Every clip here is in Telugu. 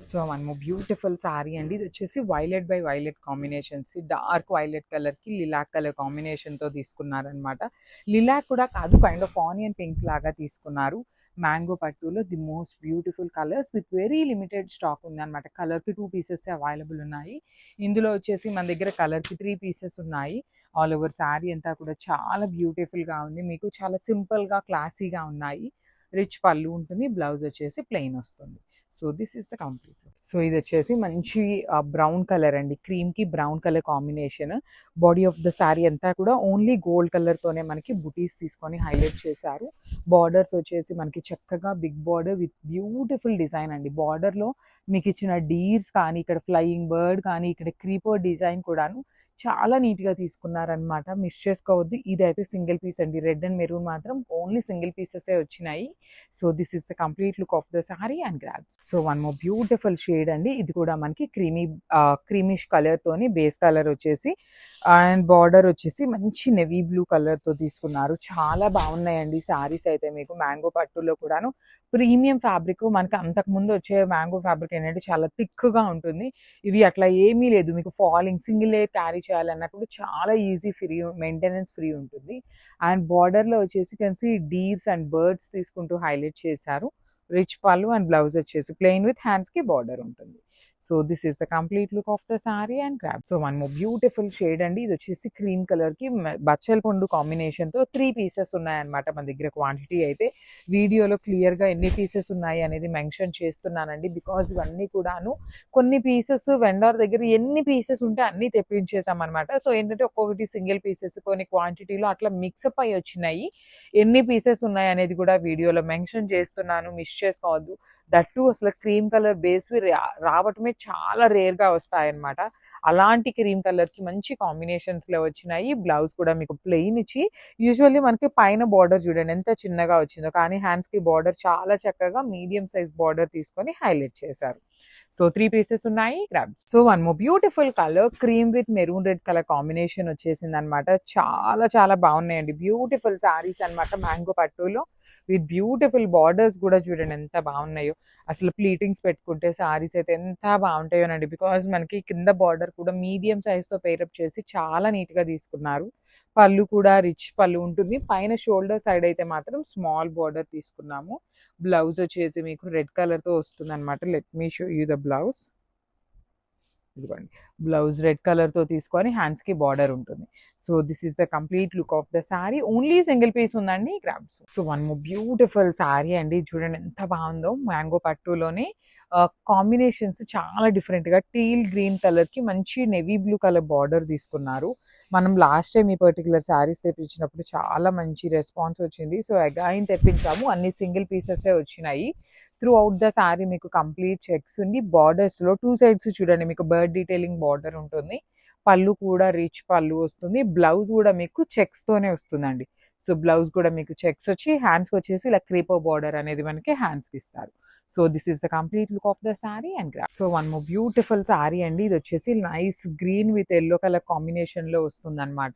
So one more beautiful sorry అండి. ఇది వచ్చేసి violet by violet combinations, dark violet కలర్కి లిలాక్ కలర్ కాంబినేషన్తో తీసుకున్నారనమాట. లిలాక్ కూడా కాదు, కైండ్ ఆఫ్ ఆనియన్ పింక్ లాగా తీసుకున్నారు. మ్యాంగో పట్టులో the most beautiful colours with very limited stock ఉందన్నమాట. కలర్కి 2 పీసెస్ అవైలబుల్ ఉన్నాయి. ఇందులో వచ్చేసి మన దగ్గర కలర్కి 3 పీసెస్ ఉన్నాయి. ఆల్ ఓవర్ శారీ అంతా కూడా చాలా బ్యూటిఫుల్గా ఉంది. మీకు చాలా సింపుల్గా క్లాసీగా ఉన్నాయి. రిచ్ పళ్ళు ఉంటుంది, బ్లౌజ్ వచ్చేసి ప్లెయిన్ వస్తుంది. So this is the complete look. So ఇది వచ్చేసి మంచి బ్రౌన్ కలర్ అండి, క్రీమ్కి brown colour combination. Body of the sari అంతా కూడా ఓన్లీ గోల్డ్ కలర్తోనే మనకి బుటీస్ తీసుకొని హైలైట్ చేశారు. బార్డర్స్ వచ్చేసి మనకి చక్కగా big border with beautiful design అండి. బార్డర్లో మీకు ఇచ్చిన డీర్స్ కానీ, ఇక్కడ ఫ్లయింగ్ బర్డ్ కానీ, ఇక్కడ క్రీపర్ డిజైన్ కూడాను చాలా నీట్గా తీసుకున్నారనమాట. మిస్ చేసుకోవద్దు. ఇదైతే సింగిల్ పీస్ అండి. రెడ్ అండ్ మెరూన్ మాత్రం ఓన్లీ సింగిల్ పీసెసే వచ్చినాయి. So this is the complete look of the sari and grabs. So one more beautiful shade అండి. ఇది కూడా మనకి క్రీమిష్ కలర్తోని బేస్ కలర్ వచ్చేసి అండ్ బార్డర్ వచ్చేసి మంచి నెవీ బ్లూ కలర్తో తీసుకున్నారు. చాలా బాగున్నాయండి శారీస్ అయితే. మీకు మ్యాంగో పట్టులో కూడాను ప్రీమియం ఫ్యాబ్రిక్. మనకి అంతకుముందు వచ్చే మ్యాంగో ఫ్యాబ్రిక్ ఏంటంటే చాలా థిక్గా ఉంటుంది. ఇవి అట్లా ఏమీ లేదు. మీకు ఫాలింగ్ సింగిల్ లేయర్ క్యారీ చేయాలన్నప్పుడు చాలా ఈజీ, ఫ్రీ మెయింటెనెన్స్ ఫ్రీ ఉంటుంది. అండ్ బార్డర్లో వచ్చేసి కలిసి డీర్స్ అండ్ బర్డ్స్ తీసుకుంటూ హైలైట్ చేశారు. రిచ్ పళ్ళు అండ్ బ్లౌజ్ వచ్చేసి ప్లెయిన్ విత్ హ్యాండ్స్కి బార్డర్ ఉంటుంది. So this is the complete look of the sari and grab. So one more beautiful shade అండి. ఇది వచ్చేసి క్రీమ్ కలర్కి బచ్చల పండు కాంబినేషన్తో 3 పీసెస్ ఉన్నాయన్నమాట మన దగ్గర. క్వాంటిటీ అయితే వీడియోలో క్లియర్గా ఎన్ని పీసెస్ ఉన్నాయి అనేది మెన్షన్ చేస్తున్నానండి. బికాజ్ ఇవన్నీ కూడాను కొన్ని పీసెస్ వెండర్ దగ్గర ఎన్ని పీసెస్ ఉంటే అన్నీ తెప్పించేసాం అనమాట. సో ఏంటంటే ఒక్కొక్కటి సింగిల్ పీసెస్ కొన్ని క్వాంటిటీలో అట్లా మిక్సప్ అయ్యి వచ్చినాయి. ఎన్ని పీసెస్ ఉన్నాయి అనేది కూడా వీడియోలో మెన్షన్ చేస్తున్నాను, మిస్ చేసుకోవద్దు. దట్టు అసలు క్రీమ్ కలర్ బేస్వి రావటమే చాలా రేర్గా వస్తాయన్నమాట. అలాంటి క్రీమ్ కలర్కి మంచి కాంబినేషన్స్లో వచ్చినాయి. బ్లౌజ్ కూడా మీకు ప్లెయిన్ ఇచ్చి, యూజువల్లీ మనకి పైన బార్డర్ చూడండి ఎంత చిన్నగా వచ్చిందో, కానీ హ్యాండ్స్కి బార్డర్ చాలా చక్కగా మీడియం సైజ్ బార్డర్ తీసుకొని హైలైట్ చేశారు. సో 3 పీసెస్ ఉన్నాయి, grab. So one more beautiful colour cream with maroon red colour combination వచ్చేసింది అనమాట. చాలా చాలా బాగున్నాయండి. బ్యూటిఫుల్ శారీస్ అనమాట. మ్యాంగో పట్టులో విత్ బ్యూటిఫుల్ బార్డర్స్ కూడా చూడండి ఎంత బాగున్నాయో. అసలు ప్లీటింగ్స్ పెట్టుకుంటే శారీస్ అయితే ఎంత బాగుంటాయోనండి. బికాజ్ మనకి కింద బార్డర్ కూడా మీడియం సైజ్తో పేరప్ చేసి చాలా నీట్గా తీసుకున్నారు. పళ్ళు కూడా రిచ్ పళ్ళు ఉంటుంది. పైన షోల్డర్ సైడ్ అయితే మాత్రం స్మాల్ బార్డర్ తీసుకున్నాము. బ్లౌజ్ వచ్చేసి మీకు రెడ్ కలర్తో వస్తుంది అనమాట. Let me show you the blouse. ఇదిగోండి, బ్లౌజ్ రెడ్ కలర్తో తీసుకొని హ్యాండ్స్కి బార్డర్ ఉంటుంది. So this is the complete look of the sari. Only single piece ఉందండి, grabs. So one more beautiful sari అండి. చూడండి ఎంత బాగుందో. మ్యాంగో పట్టులోనే కాంబినేషన్స్ చాలా డిఫరెంట్గా టీల్ గ్రీన్ కలర్కి మంచి నెవీ బ్లూ కలర్ బార్డర్ తీసుకున్నారు. మనం లాస్ట్ టైం ఈ పర్టికులర్ శారీస్ తెప్పించినప్పుడు చాలా మంచి రెస్పాన్స్ వచ్చింది. సో అగైన్ తెప్పించాము. అన్ని సింగిల్ పీసెసే వచ్చినాయి. త్రూ అవుట్ ద శారీ మీకు కంప్లీట్ చెక్స్ ఉంది. బార్డర్స్లో 2 సైడ్స్ చూడండి మీకు బర్డ్ డీటెయిలింగ్ బార్డర్ ఉంటుంది. పళ్ళు కూడా రిచ్ పళ్ళు వస్తుంది. బ్లౌజ్ కూడా మీకు చెక్స్తోనే వస్తుందండి. సో బ్లౌజ్ కూడా మీకు చెక్స్ వచ్చి హ్యాండ్స్కి వచ్చేసి ఇలా క్రీపర్ బార్డర్ అనేది మనకి హ్యాండ్స్కి ఇస్తారు. So this is the complete look of the sari and graph. So one more beautiful sari అండి. ఇది వచ్చేసి nice green with yellow colour కాంబినేషన్లో వస్తుంది అనమాట.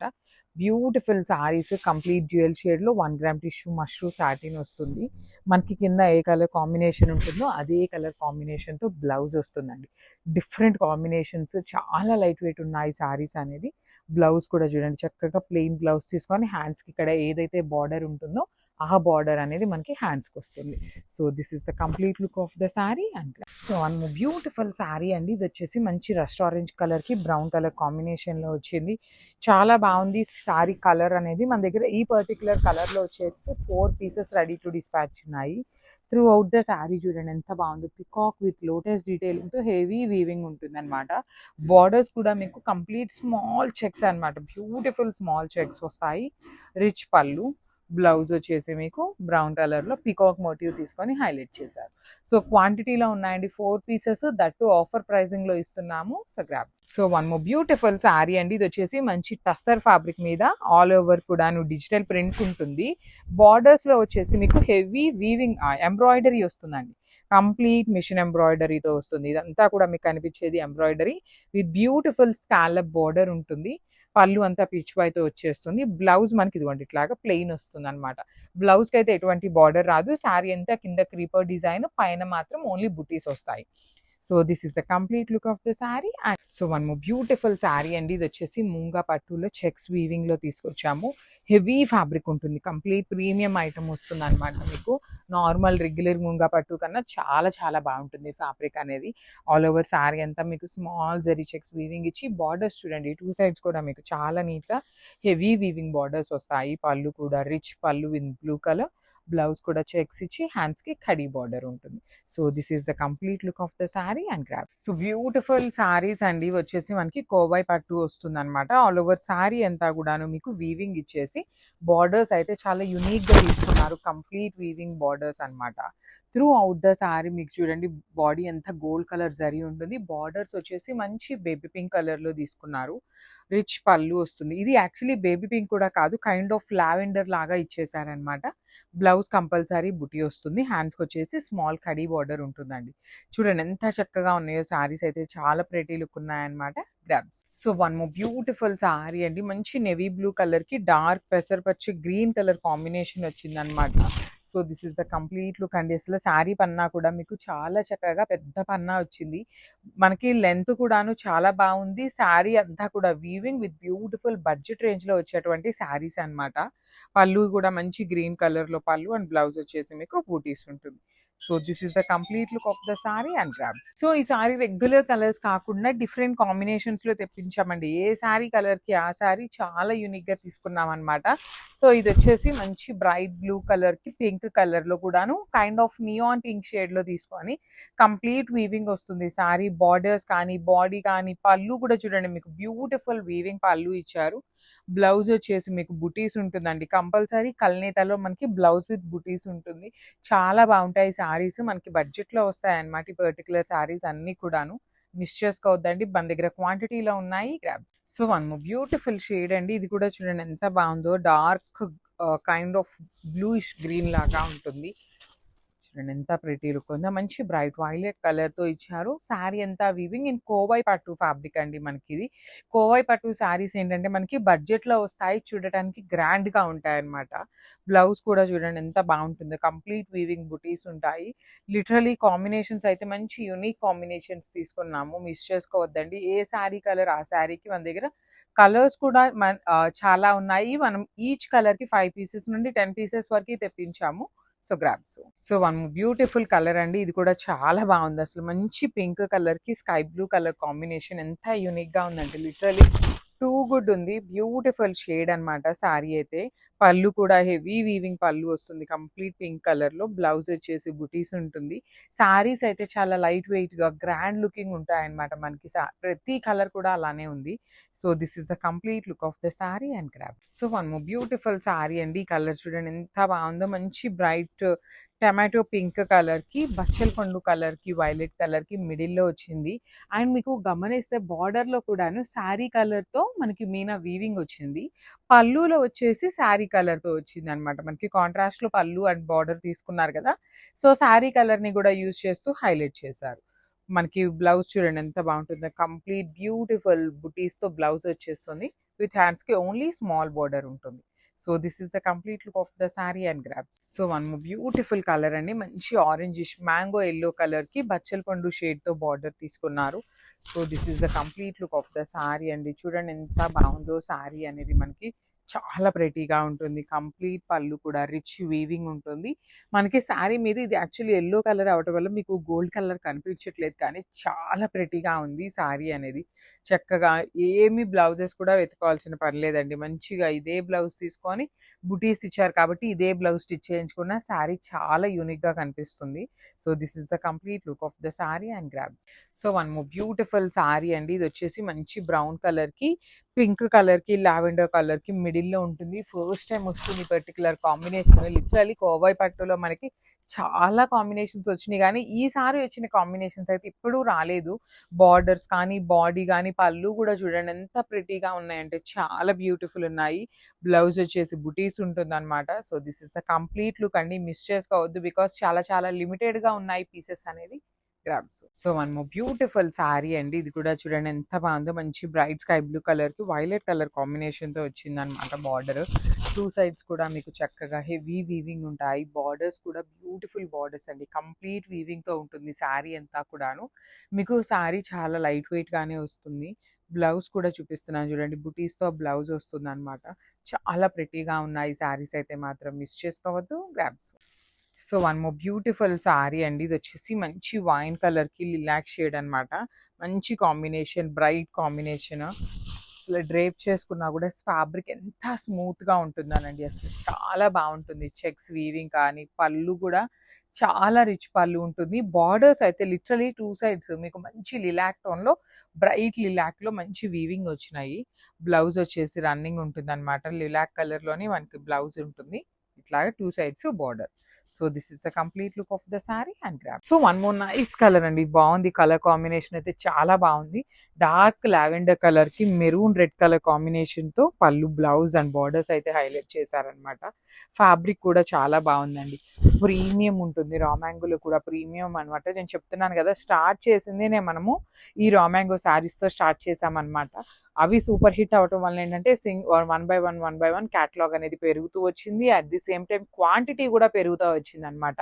బ్యూటిఫుల్ శారీస్ కంప్లీట్ డ్యూయల్ షేడ్లో 1 గ్రామ్ టిష్యూ మష్రూ సాటిన్ వస్తుంది. మనకి కింద ఏ కలర్ కాంబినేషన్ ఉంటుందో అదే కలర్ కాంబినేషన్తో బ్లౌజ్ వస్తుందండి. డిఫరెంట్ కాంబినేషన్స్, చాలా లైట్ వెయిట్ ఉన్నాయి శారీస్ అనేది. బ్లౌజ్ కూడా చూడండి చక్కగా ప్లెయిన్ బ్లౌజ్ తీసుకొని హ్యాండ్స్కి ఇక్కడ ఏదైతే బార్డర్ ఉంటుందో ఆ బార్డర్ అనేది మనకి హ్యాండ్స్కి వస్తుంది. So this is the complete look of the sari and so one beautiful sari అండి. ఇది వచ్చేసి మంచి రస్ట్ ఆరెంజ్ కలర్కి బ్రౌన్ కలర్ కాంబినేషన్లో వచ్చింది. చాలా బాగుంది శారీ కలర్ అనేది. మన దగ్గర ఈ పర్టికులర్ కలర్లో వచ్చేసి 4 పీసెస్ రెడీ టు డిస్పాచ్ ఉన్నాయి. త్రూ అవుట్ ద శారీ చూడండి ఎంత బాగుందో. పికాక్ విత్ లోటస్ డీటెయిలింగ్తో హెవీ వీవింగ్ ఉంటుంది అనమాట. బార్డర్స్ కూడా మీకు కంప్లీట్ స్మాల్ చెక్స్ అనమాట. బ్యూటిఫుల్ స్మాల్ చెక్స్ వస్తాయి. రిచ్ పళ్ళు, బ్లౌజ్ వచ్చేసి మీకు బ్రౌన్ కలర్లో పికాక్ మోటివ్ తీసుకొని హైలైట్ చేశారు. సో క్వాంటిటీలో ఉన్నాయండి 4 పీసెస్. దట్టు ఆఫర్ ప్రైజింగ్లో ఇస్తున్నాము. So grabs. So one more beautiful sari అండి. ఇది వచ్చేసి మంచి టస్సర్ ఫ్యాబ్రిక్ మీద ఆల్ ఓవర్ కూడా డిజిటల్ ప్రింట్ ఉంటుంది. బార్డర్స్లో వచ్చేసి మీకు హెవీ వీవింగ్ ఎంబ్రాయిడరీ వస్తుందండి. కంప్లీట్ మిషన్ ఎంబ్రాయిడరీతో వస్తుంది. ఇదంతా కూడా మీకు కనిపించేది embroidery with beautiful scallop border ఉంటుంది. పళ్ళు అంతా పిచ్ వైతో వచ్చేస్తుంది. బ్లౌజ్ మనకి ఇదిగోండి ఇట్లాగా ప్లెయిన్ వస్తుంది అనమాట. బ్లౌజ్కి అయితే ఎటువంటి బార్డర్ రాదు. శారీ అంతా కింద క్రీపర్ డిజైన్, పైన మాత్రం ఓన్లీ బుటీస్ వస్తాయి. So this is the complete look of the sari. And so one more beautiful sari అండి. ఇది వచ్చేసి మూంగా పట్టులో చెక్స్ వీవింగ్ లో తీసుకొచ్చాము. హెవీ ఫ్యాబ్రిక్ ఉంటుంది, కంప్లీట్ ప్రీమియం ఐటమ్ వస్తుంది అనమాట. మీకు నార్మల్ రెగ్యులర్ మూంగా పట్టు కన్నా చాలా చాలా బాగుంటుంది ఫ్యాబ్రిక్ అనేది. ఆల్ ఓవర్ శారీ అంతా మీకు స్మాల్ జరీ చెక్స్ వీవింగ్ ఇచ్చి, బార్డర్స్ చూడండి టూ సైడ్స్ కూడా మీకు చాలా నీట్ గా హెవీ వీవింగ్ బార్డర్స్ వస్తాయి. పళ్ళు కూడా రిచ్ పళ్ళు ఇన్ బ్లూ కలర్, బ్లౌజ్ కూడా చెక్స్ ఇచ్చి హ్యాండ్స్ కి కడీ బార్డర్ ఉంటుంది. So this is the complete look of the sari and grab. So beautiful saris అండి వచ్చేసి మనకి కోవాయి పట్టు వస్తుంది అనమాట. ఆల్ ఓవర్ శారీ అంతా కూడాను మీకు వీవింగ్ ఇచ్చేసి, బార్డర్స్ అయితే చాలా యునిక్ గా తీసుకున్నారు, కంప్లీట్ వీవింగ్ బార్డర్స్ అనమాట. త్రూ అవుట్ ద శారీ మీకు చూడండి బాడీ అంతా గోల్డ్ కలర్ జరీ ఉంటుంది. బార్డర్స్ వచ్చేసి మంచి బేబీ పింక్ కలర్ లో తీసుకున్నారు. రిచ్ పళ్ళు వస్తుంది. ఇది యాక్చువల్లీ బేబీ పింక్ కూడా కాదు, కైండ్ ఆఫ్ లావెండర్ లాగా ఇచ్చేసారనమాట. బ్లౌజ్ కంపల్సరీ బుటీ వస్తుంది. హ్యాండ్స్కి వచ్చేసి స్మాల్ కడీ బార్డర్ ఉంటుందండి. చూడండి ఎంత చక్కగా ఉన్నాయో శారీస్ అయితే, చాలా ప్రెటీ లుక్ ఉన్నాయన్నమాట. Grabs. So one more beautiful sari అండి. మంచి నెవీ బ్లూ కలర్ కి డార్క్ పెసరపచ్చి గ్రీన్ కలర్ కాంబినేషన్ వచ్చింది అనమాట. So this is the complete look అండి. అసలు శారీ పన్నా కూడా మీకు చాలా చక్కగా పెద్ద పన్నా వచ్చింది. మనకి లెంత్ కూడాను చాలా బాగుంది. శారీ అంతా కూడా weaving with beautiful budget range లో వచ్చేటువంటి శారీస్ అన్నమాట. పళ్ళు కూడా మంచి గ్రీన్ కలర్ లో పళ్ళు, అండ్ బ్లౌజ్ వచ్చేసి మీకు బూటీస్ ఉంటుంది. So this is the complete look of the sari and grabs. So ఈ సారీ రెగ్యులర్ కలర్స్ కాకుండా డిఫరెంట్ కాంబినేషన్స్ లో తెప్పించామండి. ఏ సారీ కలర్ కి ఆ సారీ చాలా యూనిక్ గా తీసుకున్నాం అనమాట. సో ఇది వచ్చేసి మంచి బ్రైట్ బ్లూ కలర్ కి పింక్ కలర్ లో కూడాను kind of neon pink shade లో తీసుకొని కంప్లీట్ వీవింగ్ వస్తుంది. సారీ బార్డర్స్ కానీ, బాడీ కానీ, పళ్ళు కూడా చూడండి మీకు బ్యూటిఫుల్ వీవింగ్ పళ్ళు ఇచ్చారు. బ్లౌజ్ వచ్చేసి మీకు బుటీస్ ఉంటుందండి. కంపల్సరీ కల్నేతలో మనకి బ్లౌజ్ విత్ బుటీస్ ఉంటుంది. చాలా బాగుంటాయి సారీస్, మనకి బడ్జెట్ లో వస్తాయి అన్నమాట. ఈ పర్టికులర్ సారీస్ అన్ని కూడాను మిస్ చేసుకోవద్దండి, మన దగ్గర క్వాంటిటీలో ఉన్నాయి. Grab. So one more beautiful shade అండి. ఇది కూడా చూడండి ఎంత బాగుందో, dark kind of bluish green లాగా ఉంటుంది. చూడండి ఎంత ప్రిటీ లుక్ ఉందో. మంచి బ్రైట్ వైలెట్ కలర్ తో ఇచ్చారు. శారీ అంతా వీవింగ్ ఇన్ కోవై పట్టు ఫ్యాబ్రిక్ అండి. మనకి ఇది కోవై పట్టు శారీస్ ఏంటంటే మనకి బడ్జెట్ లో వస్తాయి, చూడటానికి గ్రాండ్ గా ఉంటాయి అన్నమాట. బ్లౌజ్ కూడా చూడండి ఎంత బాగుంటుందో, కంప్లీట్ వీవింగ్ బుటీస్ ఉంటాయి. లిటరలీ కాంబినేషన్స్ అయితే మంచి యూనిక్ కాంబినేషన్స్ తీసుకున్నాము, మిస్ చేసుకోవద్దండి. ఏ శారీ కలర్ ఆ శారీకి మన దగ్గర కలర్స్ కూడా చాలా ఉన్నాయి. మనం ఈచ్ కలర్ కి 5 పీసెస్ నుండి 10 పీసెస్ వరకు తెప్పించాము. So grabs. So one beautiful colour అండి. ఇది కూడా చాలా బాగుంది. అసలు మంచి పింక్ కలర్ కి స్కై బ్లూ కలర్ కాంబినేషన్ ఎంత యూనిక్ గా ఉందంటే లిటరలీ టూ గుడ్ ఉంది. బ్యూటిఫుల్ షేడ్ అన్నమాట సారీ అయితే. పళ్ళు కూడా హెవీ వీవింగ్ పళ్ళు వస్తుంది, కంప్లీట్ పింక్ కలర్ లో. బ్లౌజ్ వచ్చేసి బుటీస్ ఉంటుంది. సారీస్ అయితే చాలా లైట్ వెయిట్ గా గ్రాండ్ లుకింగ్ ఉంటాయి అన్నమాట మనకి. ప్రతి కలర్ కూడా అలానే ఉంది. So this is the complete look of the sari and grab. So one more beautiful sorry అండి. ఈ కలర్ చూడండి ఎంత బాగుందో. మంచి బ్రైట్ టమాటో పింక్ కలర్ కి, బచ్చల పండు కలర్ కి, వైలెట్ కలర్ కి మిడిల్ లో వచ్చింది. అండ్ మీకు గమనిస్తే బార్డర్ లో కూడాను శారీ కలర్ తో మనకి మీనా వీవింగ్ వచ్చింది. పళ్ళులో వచ్చేసి శారీ కలర్ తో వచ్చింది అనమాట. మనకి కాంట్రాస్ట్ లో పళ్ళు అండ్ బార్డర్ తీసుకున్నారు కదా, సో శారీ కలర్ ని కూడా యూజ్ చేస్తూ హైలైట్ చేశారు. మనకి బ్లౌజ్ చూడండి ఎంత బాగుంటుందో, కంప్లీట్ బ్యూటిఫుల్ బుటీస్ తో బ్లౌజ్ వచ్చేస్తుంది. విత్ హ్యాండ్స్ కి ఓన్లీ స్మాల్ బార్డర్ ఉంటుంది. So this is the complete look of the sari and grabs. So one beautiful colour అండి. మంచి ఆరెంజిష్ మ్యాంగో ఎల్లో కలర్ కి బచ్చల పండు షేడ్ తో బార్డర్ తీసుకున్నారు. So this is the complete look of the sorry అండి. చూడండి ఎంత బాగుందో సారీ అనేది. మనకి చాలా ప్రెటీగా ఉంటుంది. కంప్లీట్ పళ్ళు కూడా రిచ్ వీవింగ్ ఉంటుంది. మనకి శారీ మీద ఇది యాక్చువల్లీ ఎల్లో కలర్ అవటం వల్ల మీకు గోల్డ్ కలర్ కనిపించట్లేదు, కానీ చాలా ప్రెటీగా ఉంది శారీ అనేది. చక్కగా ఏమి బ్లౌజెస్ కూడా వెతుకోవాల్సిన పని లేదండి. మంచిగా ఇదే బ్లౌజ్ తీసుకొని బుటీస్ ఇచ్చారు కాబట్టి ఇదే బ్లౌజ్ స్టిచ్ చేయించుకున్న శారీ చాలా యూనిక్ గా కనిపిస్తుంది. So this is the complete look of the sari and grabs. So one more beautiful sari అండి. ఇది వచ్చేసి మంచి బ్రౌన్ కలర్ కి, పింక్ కలర్ కి, లావెండర్ కలర్ కి మిడిల్ లో ఉంటుంది. ఫస్ట్ టైం వస్తుంది పర్టికులర్ కాంబినేషన్. లిటరలీ కోవాయి పట్టులో మనకి చాలా కాంబినేషన్స్ వచ్చినాయి, కానీ ఈసారి వచ్చిన కాంబినేషన్స్ అయితే ఇప్పుడు రాలేదు. బార్డర్స్ కానీ, బాడీ కానీ, పళ్ళు కూడా చూడండి ఎంత ప్రిటీగా ఉన్నాయంటే చాలా బ్యూటిఫుల్ ఉన్నాయి. బ్లౌజ్ వచ్చేసి బుటీస్ ఉంటుంది అనమాట. So this is the complete look అండి. మిస్ చేసుకోవద్దు, బికాస్ చాలా చాలా లిమిటెడ్ గా ఉన్నాయి పీసెస్ అనేది. Grabs. So one more beautiful sorry అండి. ఇది కూడా చూడండి ఎంత బాగుందో. మంచి బ్రైట్ స్కై బ్లూ కలర్ కి వైలెట్ కలర్ కాంబినేషన్ తో వచ్చింది అనమాట బార్డర్. టూ సైడ్స్ కూడా మీకు చక్కగా హెవీ వీవింగ్ ఉంటాయి. బార్డర్స్ కూడా బ్యూటిఫుల్ బార్డర్స్ అండి. కంప్లీట్ వీవింగ్‌తో ఉంటుంది శారీ అంతా కూడాను. మీకు శారీ చాలా లైట్ వెయిట్‌గానే వస్తుంది. బ్లౌజ్ కూడా చూపిస్తున్నాను చూడండి. బుటీస్‌తో బ్లౌజ్ వస్తుందనమాట. చాలా ప్రిటీగా ఉన్నాయి శారీస్ అయితే మాత్రం మిస్ చేసుకోవద్దు. Grabs. So one more beautiful sorry అండి. ఇది వచ్చేసి మంచి వైన్ కలర్‌కి లిలాక్ షేడ్ అనమాట. మంచి కాంబినేషన్, బ్రైట్ కాంబినేషన్. అసలు డ్రేప్ చేసుకున్నా కూడా ఫ్యాబ్రిక్ ఎంత స్మూత్‌గా ఉంటుందోనండి. అసలు చాలా బాగుంటుంది. చెక్స్ వీవింగ్ కానీ, పళ్ళు కూడా చాలా రిచ్ పళ్ళు ఉంటుంది. బార్డర్స్ అయితే లిటరలీ టూ సైడ్స్ మీకు మంచి లిలాక్ టోన్‌లో, బ్రైట్ లిలాక్‌లో మంచి వీవింగ్ వచ్చినాయి. బ్లౌజ్ వచ్చేసి రన్నింగ్ ఉంటుందన్నమాట. లిలాక్ కలర్‌లోని మనకి బ్లౌజ్ ఉంటుంది. ఇట్లాగా two sides border. So this is the complete look of the sari and grab. So one more nice colour అండి. బాగుంది కలర్ కాంబినేషన్ అయితే చాలా బాగుంది. డార్క్ లావెండర్ కలర్ కి మెరూన్ రెడ్ కలర్ కాంబినేషన్ తో పళ్ళు, బ్లౌజ్ అండ్ బార్డర్స్ అయితే హైలైట్ చేశారనమాట. ఫ్యాబ్రిక్ కూడా చాలా బాగుందండి. ప్రీమియం ఉంటుంది. రా మ్యాంగోలో కూడా ప్రీమియం అనమాట. నేను చెప్తున్నాను కదా, స్టార్ట్ చేసింది మనము ఈ రా మ్యాంగో శారీస్ తో స్టార్ట్ చేసామన్నమాట. అవి సూపర్ హిట్ అవటం వల్ల ఏంటంటే వన్ బై వన్ క్యాటలాగ్ అనేది పెరుగుతూ వచ్చింది. At the same time quantity కూడా పెరుగుతూ వచ్చింది అనమాట.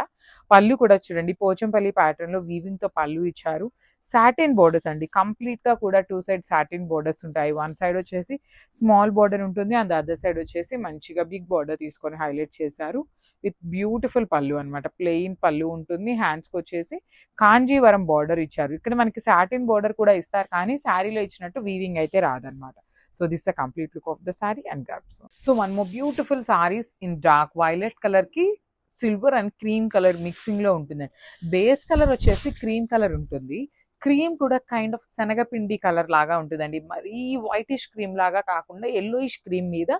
పళ్ళు కూడా చూడండి పోచంపల్లి ప్యాటర్న్ లో వీవింగ్ తో పళ్ళు ఇచ్చారు. సాటిన్ బోర్డర్స్ అండి. కంప్లీట్ గా కూడా టూ సైడ్ సాటిన్ బోర్డర్స్ ఉంటాయి. వన్ సైడ్ వచ్చేసి స్మాల్ బోర్డర్ ఉంటుంది, అండ్ అదర్ సైడ్ వచ్చేసి మంచిగా బిగ్ బోర్డర్ తీసుకొని హైలైట్ చేశారు. విత్ బ్యూటిఫుల్ పళ్ళు అనమాట. ప్లెయిన్ పళ్ళు ఉంటుంది. హ్యాండ్స్ కి వచ్చేసి కాంజీవరం బార్డర్ ఇచ్చారు. ఇక్కడ మనకి సాటిన్ బార్డర్ కూడా ఇస్తారు, కానీ శారీలో ఇచ్చినట్టు వీవింగ్ అయితే రాదనమాట. So this the complete look of the sari and grabs. So one more beautiful saris in dark violet colour కి silver and cream colour mixing లో ఉంటుందండి. బేస్ కలర్ వచ్చేసి క్రీమ్ కలర్ ఉంటుంది. క్రీమ్ కూడా కైండ్ ఆఫ్ శనగపిండి కలర్ లాగా ఉంటుందండి. మరీ వైటిష్ క్రీమ్ లాగా కాకుండా ఎల్లోయిష్ క్రీమ్ మీద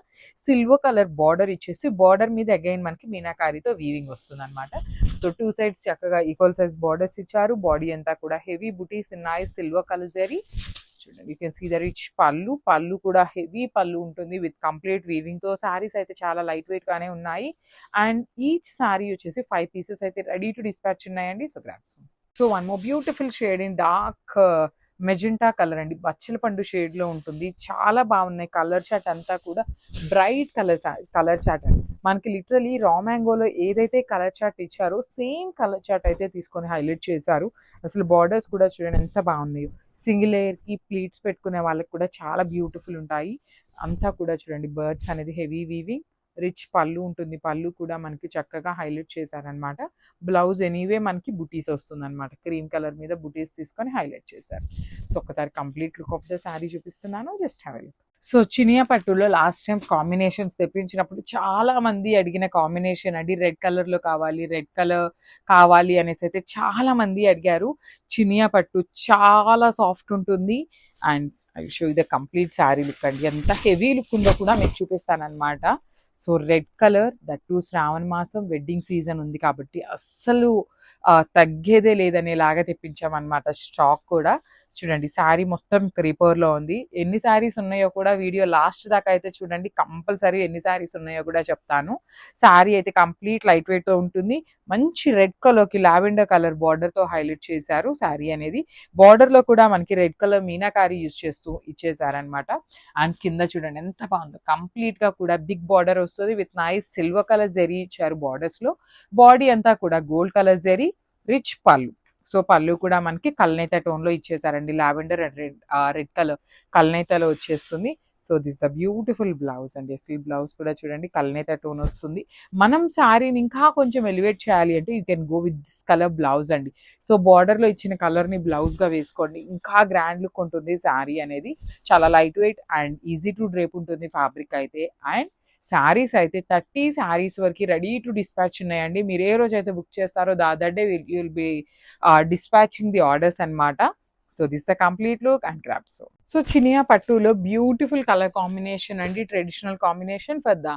సిల్వర్ కలర్ బార్డర్ ఇచ్చేసి, బార్డర్ మీద అగైన్ మనకి మీనాకారితో వీవింగ్ వస్తుంది అనమాట. సో టూ సైడ్స్ చక్కగా ఈక్వల్ సైజ్ బార్డర్స్ ఇచ్చారు. బాడీ అంతా కూడా హెవీ బుటీస్ ఉన్నాయి. సిల్వర్ కలర్ జరీ చూడండి. You can see the rich pallu కూడా హెవీ పళ్ళు ఉంటుంది విత్ కంప్లీట్ వీవింగ్ తో. సారీస్ అయితే చాలా లైట్ వెయిట్ గానే ఉన్నాయి. అండ్ ఈచ్ సారీ వచ్చేసి 5 పీసెస్ అయితే రెడీ టు డిస్పాచ్ ఉన్నాయండి. So grabs. So one more beautiful shade in dark magenta colour అండి. బచ్చల పండు షేడ్ లో ఉంటుంది. చాలా బాగున్నాయి. కలర్ చాట్ అంతా కూడా బ్రైట్ కలర్ చాట్ అండి. మనకి లిటరలీ రా మ్యాంగోలో ఏదైతే కలర్ చాట్ ఇచ్చారో సేమ్ కలర్ చాట్ అయితే తీసుకొని హైలైట్ చేశారు. అసలు బార్డర్స్ కూడా చూడండి ఎంత బాగున్నాయో. సింగిల్ లేయర్ కి ప్లీట్స్ పెట్టుకునే వాళ్ళకి కూడా చాలా బ్యూటిఫుల్ ఉంటాయి. అంతా కూడా చూడండి బర్డ్స్ అనేది హెవీ వీవింగ్. రిచ్ పళ్ళు ఉంటుంది. పళ్ళు కూడా మనకి చక్కగా హైలైట్ చేశారనమాట. బ్లౌజ్ ఎనీవే మనకి బుటీస్ వస్తుంది అనమాట. క్రీమ్ కలర్ మీద బుటీస్ తీసుకొని హైలైట్ చేశారు. సో ఒకసారి complete look of the sari చూపిస్తున్నాను. Just have a look. So చినియా పట్టులో లాస్ట్ టైం కాంబినేషన్స్ తెప్పించినప్పుడు చాలా మంది అడిగిన కాంబినేషన్ అండి. రెడ్ కలర్ లో కావాలి, రెడ్ కలర్ కావాలి అనేసి అయితే చాలా మంది అడిగారు. చినియా పట్టు చాలా సాఫ్ట్ ఉంటుంది. And I show the complete sari look అండి. ఎంత హెవీ లుక్ ఉందో కూడా మీకు చూపిస్తాను అనమాట. So red colour, that too శ్రావణ మాసం వెడ్డింగ్ సీజన్ ఉంది కాబట్టి అస్సలు తగ్గేదే లేదనేలాగా తెప్పించామన్నమాట. స్టాక్ కూడా చూడండి. శారీ మొత్తం క్రీపర్లో ఉంది. ఎన్ని శారీస్ ఉన్నాయో కూడా వీడియో లాస్ట్ దాకా అయితే చూడండి. కంపల్సరీ ఎన్ని శారీస్ ఉన్నాయో కూడా చెప్తాను. శారీ అయితే కంప్లీట్ లైట్ వెయిట్తో ఉంటుంది. మంచి రెడ్ కలర్కి లావెండర్ కలర్ బార్డర్తో హైలైట్ చేశారు శారీ అనేది. బార్డర్లో కూడా మనకి రెడ్ కలర్ మీనాకారి యూజ్ చేస్తూ ఇచ్చేసారనమాట. అండ్ కింద చూడండి ఎంత బాగుందో. కంప్లీట్గా కూడా బిగ్ బార్డర్ వస్తుంది with nice silver colour zari ఇచ్చారు బార్డర్స్లో. బాడీ అంతా కూడా గోల్డ్ కలర్ జరీ, రిచ్ పళ్ళు. సో పళ్ళు కూడా మనకి కల్నేత టోన్లో ఇచ్చేసారండి. లావెండర్ అండ్ రెడ్ కలర్ కల్నేతలో వచ్చేస్తుంది. So this a beautiful blouse అండి. అసలు బ్లౌజ్ కూడా చూడండి కల్నేత టోన్ వస్తుంది. మనం శారీని ఇంకా కొంచెం ఎలివేట్ చేయాలి అంటే you can go with this colour blouse అండి. సో బార్డర్లో ఇచ్చిన కలర్ని బ్లౌజ్గా వేసుకోండి. ఇంకా గ్రాండ్ లుక్ ఉంటుంది శారీ అనేది. చాలా light wait and easy to drape ఉంటుంది ఫ్యాబ్రిక్ అయితే. అండ్ శారీస్ అయితే 30 శారీస్ వరకు రెడీ టు డిస్పాచ్ ఉన్నాయండి. మీరు ఏ రోజు అయితే బుక్ చేస్తారో that day will be dispatching the orders అనమాట. So this the complete look and craft. So చినియా పట్టులో బ్యూటిఫుల్ కలర్ కాంబినేషన్ అండి. Traditional combination for the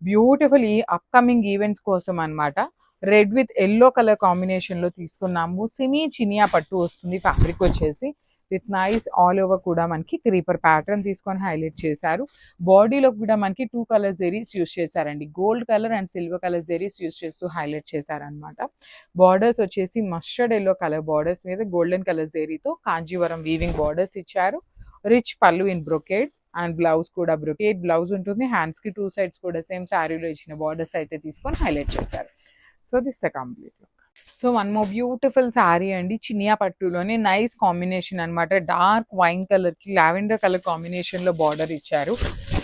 beautiful ఈ అప్కమింగ్ ఈవెంట్స్ కోసం అనమాట. Red with yellow colour combination లో తీసుకున్నాము. సెమీ చినియా పట్టు వస్తుంది. ఫ్యాబ్రిక్ వచ్చేసి విత్ నైస్ ఆల్ ఓవర్ కూడా మనకి క్రీపర్ ప్యాటర్న్ తీసుకొని హైలైట్ చేశారు. బాడీలో కూడా మనకి 2 కలర్ జెరీస్ యూస్ చేశారండి. Gold colour and silver colour zaris use చేస్తూ హైలైట్ చేశారనమాట. బార్డర్స్ వచ్చేసి మస్టర్డ్ ఎల్లో కలర్ బార్డర్స్ మీద గోల్డెన్ కలర్ జెరీతో కాంజీవరం వీవింగ్ బార్డర్స్ ఇచ్చారు. రిచ్ పళ్ళు ఇన్ బ్రొకేడ్. అండ్ బ్లౌజ్ కూడా బ్రొకేట్ బ్లౌజ్ ఉంటుంది. హ్యాండ్స్కి 2 సైడ్స్ కూడా సేమ్ శారీలో ఇచ్చిన బార్డర్స్ అయితే తీసుకొని హైలైట్ చేశారు. So this the complete look. So one more beautiful sari అండి, చినియా పట్టులోనే నైస్ కాంబినేషన్ అనమాట. డార్క్ వైన్ కలర్కి లావెండర్ కలర్ కాంబినేషన్లో బార్డర్ ఇచ్చారు.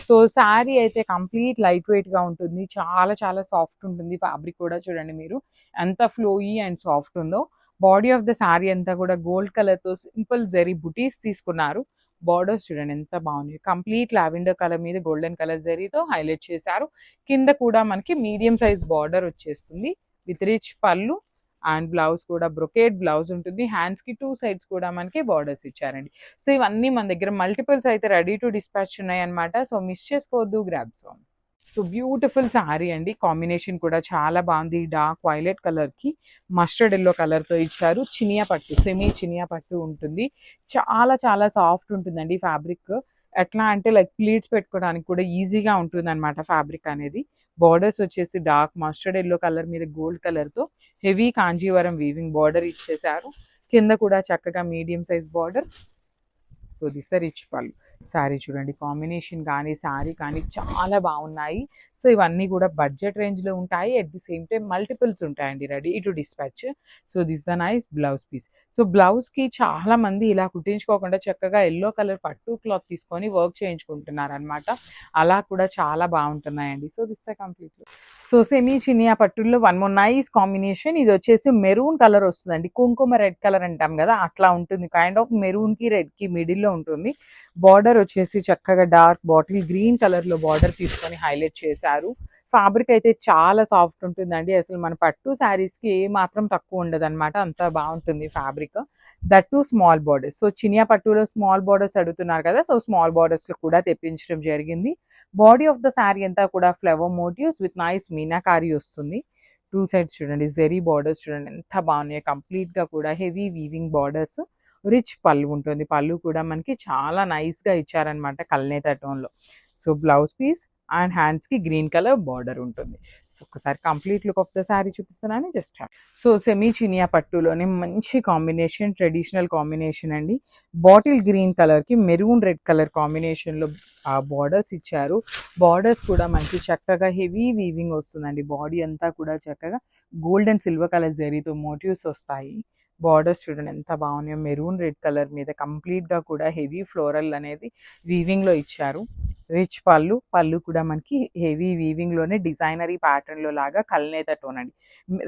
సో శారీ అయితే కంప్లీట్ లైట్ వెయిట్గా ఉంటుంది, చాలా చాలా సాఫ్ట్ ఉంటుంది. ఫ్యాబ్రిక్ కూడా చూడండి మీరు ఎంత ఫ్లోయీ అండ్ సాఫ్ట్ ఉందో. బాడీ ఆఫ్ ద శారీ అంతా కూడా గోల్డ్ కలర్తో సింపుల్ జరీ బుటీస్ తీసుకున్నారు. బార్డర్స్ చూడండి ఎంత బాగున్నాయి, కంప్లీట్ లావెండర్ కలర్ మీద గోల్డెన్ కలర్ జరీతో హైలైట్ చేశారు. కింద కూడా మనకి మీడియం సైజ్ బార్డర్ వచ్చేస్తుంది విత్ రిచ్ పళ్ళు. అండ్ బ్లౌజ్ కూడా బ్రొకేట్ బ్లౌజ్ ఉంటుంది. హ్యాండ్స్కి 2 సైడ్స్ కూడా మనకి బార్డర్స్ ఇచ్చారండి. సో ఇవన్నీ మన దగ్గర మల్టిపుల్స్ అయితే రెడీ టు డిస్పాచ్ ఉన్నాయి అనమాట. సో మిస్ చేసుకోవద్దు, grabs on. So beautiful sari అండి, కాంబినేషన్ కూడా చాలా బాగుంది. డార్క్ వైలెట్ కలర్కి మస్టర్డ్ ఎల్లో కలర్తో ఇచ్చారు. చినియా పట్టు, సెమీ చినియా పట్టు ఉంటుంది. చాలా చాలా సాఫ్ట్ ఉంటుందండి ఫ్యాబ్రిక్. ఎట్లా అంటే లైక్ ప్లీట్స్ పెట్టుకోవడానికి కూడా ఈజీగా ఉంటుంది అనమాట ఫ్యాబ్రిక్ అనేది. బార్డర్స్ వచ్చేసి డార్క్ మస్టర్డ్ ఎల్లో కలర్ మీద గోల్డ్ కలర్తో హెవీ కాంజీవరం వీవింగ్ బార్డర్ ఇచ్చేసారు. కింద కూడా చక్కగా medium size border. So this rich పళ్ళు. శారీ చూడండి కాంబినేషన్ కానీ శారీ కానీ చాలా బాగున్నాయి. సో ఇవన్నీ కూడా బడ్జెట్ రేంజ్లో ఉంటాయి. At the same time multiples ఉంటాయండి ready to dispatch. So this the nice blouse piece. So బ్లౌజ్కి చాలా మంది ఇలా కుట్టించుకోకుండా చక్కగా ఎల్లో కలర్ పట్టు క్లాత్ తీసుకొని వర్క్ చేయించుకుంటున్నారు అనమాట. అలా కూడా చాలా బాగుంటున్నాయండి. So this complete. So semi చినియా పట్టుల్లో వన్ మోర్ నైస్ కాంబినేషన్. ఇది వచ్చేసి మెరూన్ కలర్ వస్తుందండి, కుంకుమ రెడ్ కలర్ అంటాం కదా అట్లా ఉంటుంది. కైండ్ ఆఫ్ మెరూన్కి రెడ్కి మిడిల్లో ఉంటుంది. బార్డర్ వచ్చేసి చక్కగా డార్క్ బాటిల్ గ్రీన్ కలర్లో బార్డర్ తీసుకొని హైలైట్ చేశారు. ఫ్యాబ్రిక్ అయితే చాలా సాఫ్ట్ ఉంటుందండి. అసలు మన పట్టు శారీస్కి ఏ మాత్రం తక్కువ ఉండదు అనమాట, అంత బాగుంటుంది fabric. That to small borders. So చినియా పట్టులో స్మాల్ బార్డర్స్ అడుగుతున్నారు కదా, సో స్మాల్ బార్డర్స్లో కూడా తెప్పించడం జరిగింది. బాడీ ఆఫ్ ద శారీ అంతా కూడా flower motifs with nice meenakari వస్తుంది. 2 సైడ్స్ చూడండి జెరీ బార్డర్స్ చూడండి ఎంత బాగున్నాయి. కంప్లీట్గా కూడా హెవీ వీవింగ్ బార్డర్స్. రిచ్ పళ్ళు ఉంటుంది. పళ్ళు కూడా మనకి చాలా నైస్గా ఇచ్చారనమాట కల్నేత టోన్లో. సో బ్లౌజ్ పీస్ అండ్ హ్యాండ్స్కి గ్రీన్ కలర్ బార్డర్ ఉంటుంది. సో ఒకసారి complete look of the sari చూపిస్తున్నాను జస్ట్. సో సెమీ చినియా పట్టులోనే మంచి కాంబినేషన్, ట్రెడిషనల్ కాంబినేషన్ అండి. బాటిల్ గ్రీన్ కలర్కి మెరూన్ రెడ్ కలర్ కాంబినేషన్లో ఆ బార్డర్స్ ఇచ్చారు. బార్డర్స్ కూడా మనకి చక్కగా హెవీ వీవింగ్ వస్తుందండి. బాడీ అంతా కూడా చక్కగా గోల్డ్ అండ్ సిల్వర్ కలర్ జరీతో మోటివ్స్ వస్తాయి. బార్డర్స్ చూడండి ఎంత బాగున్నాయో, మెరూన్ రెడ్ కలర్ మీద కంప్లీట్గా కూడా హెవీ ఫ్లోరల్ అనేది వీవింగ్లో ఇచ్చారు. రిచ్ పళ్ళు. పళ్ళు కూడా మనకి హెవీ వీవింగ్లోనే డిజైనరీ ప్యాటర్న్లో లాగా కల్నేత టోన్ అండి.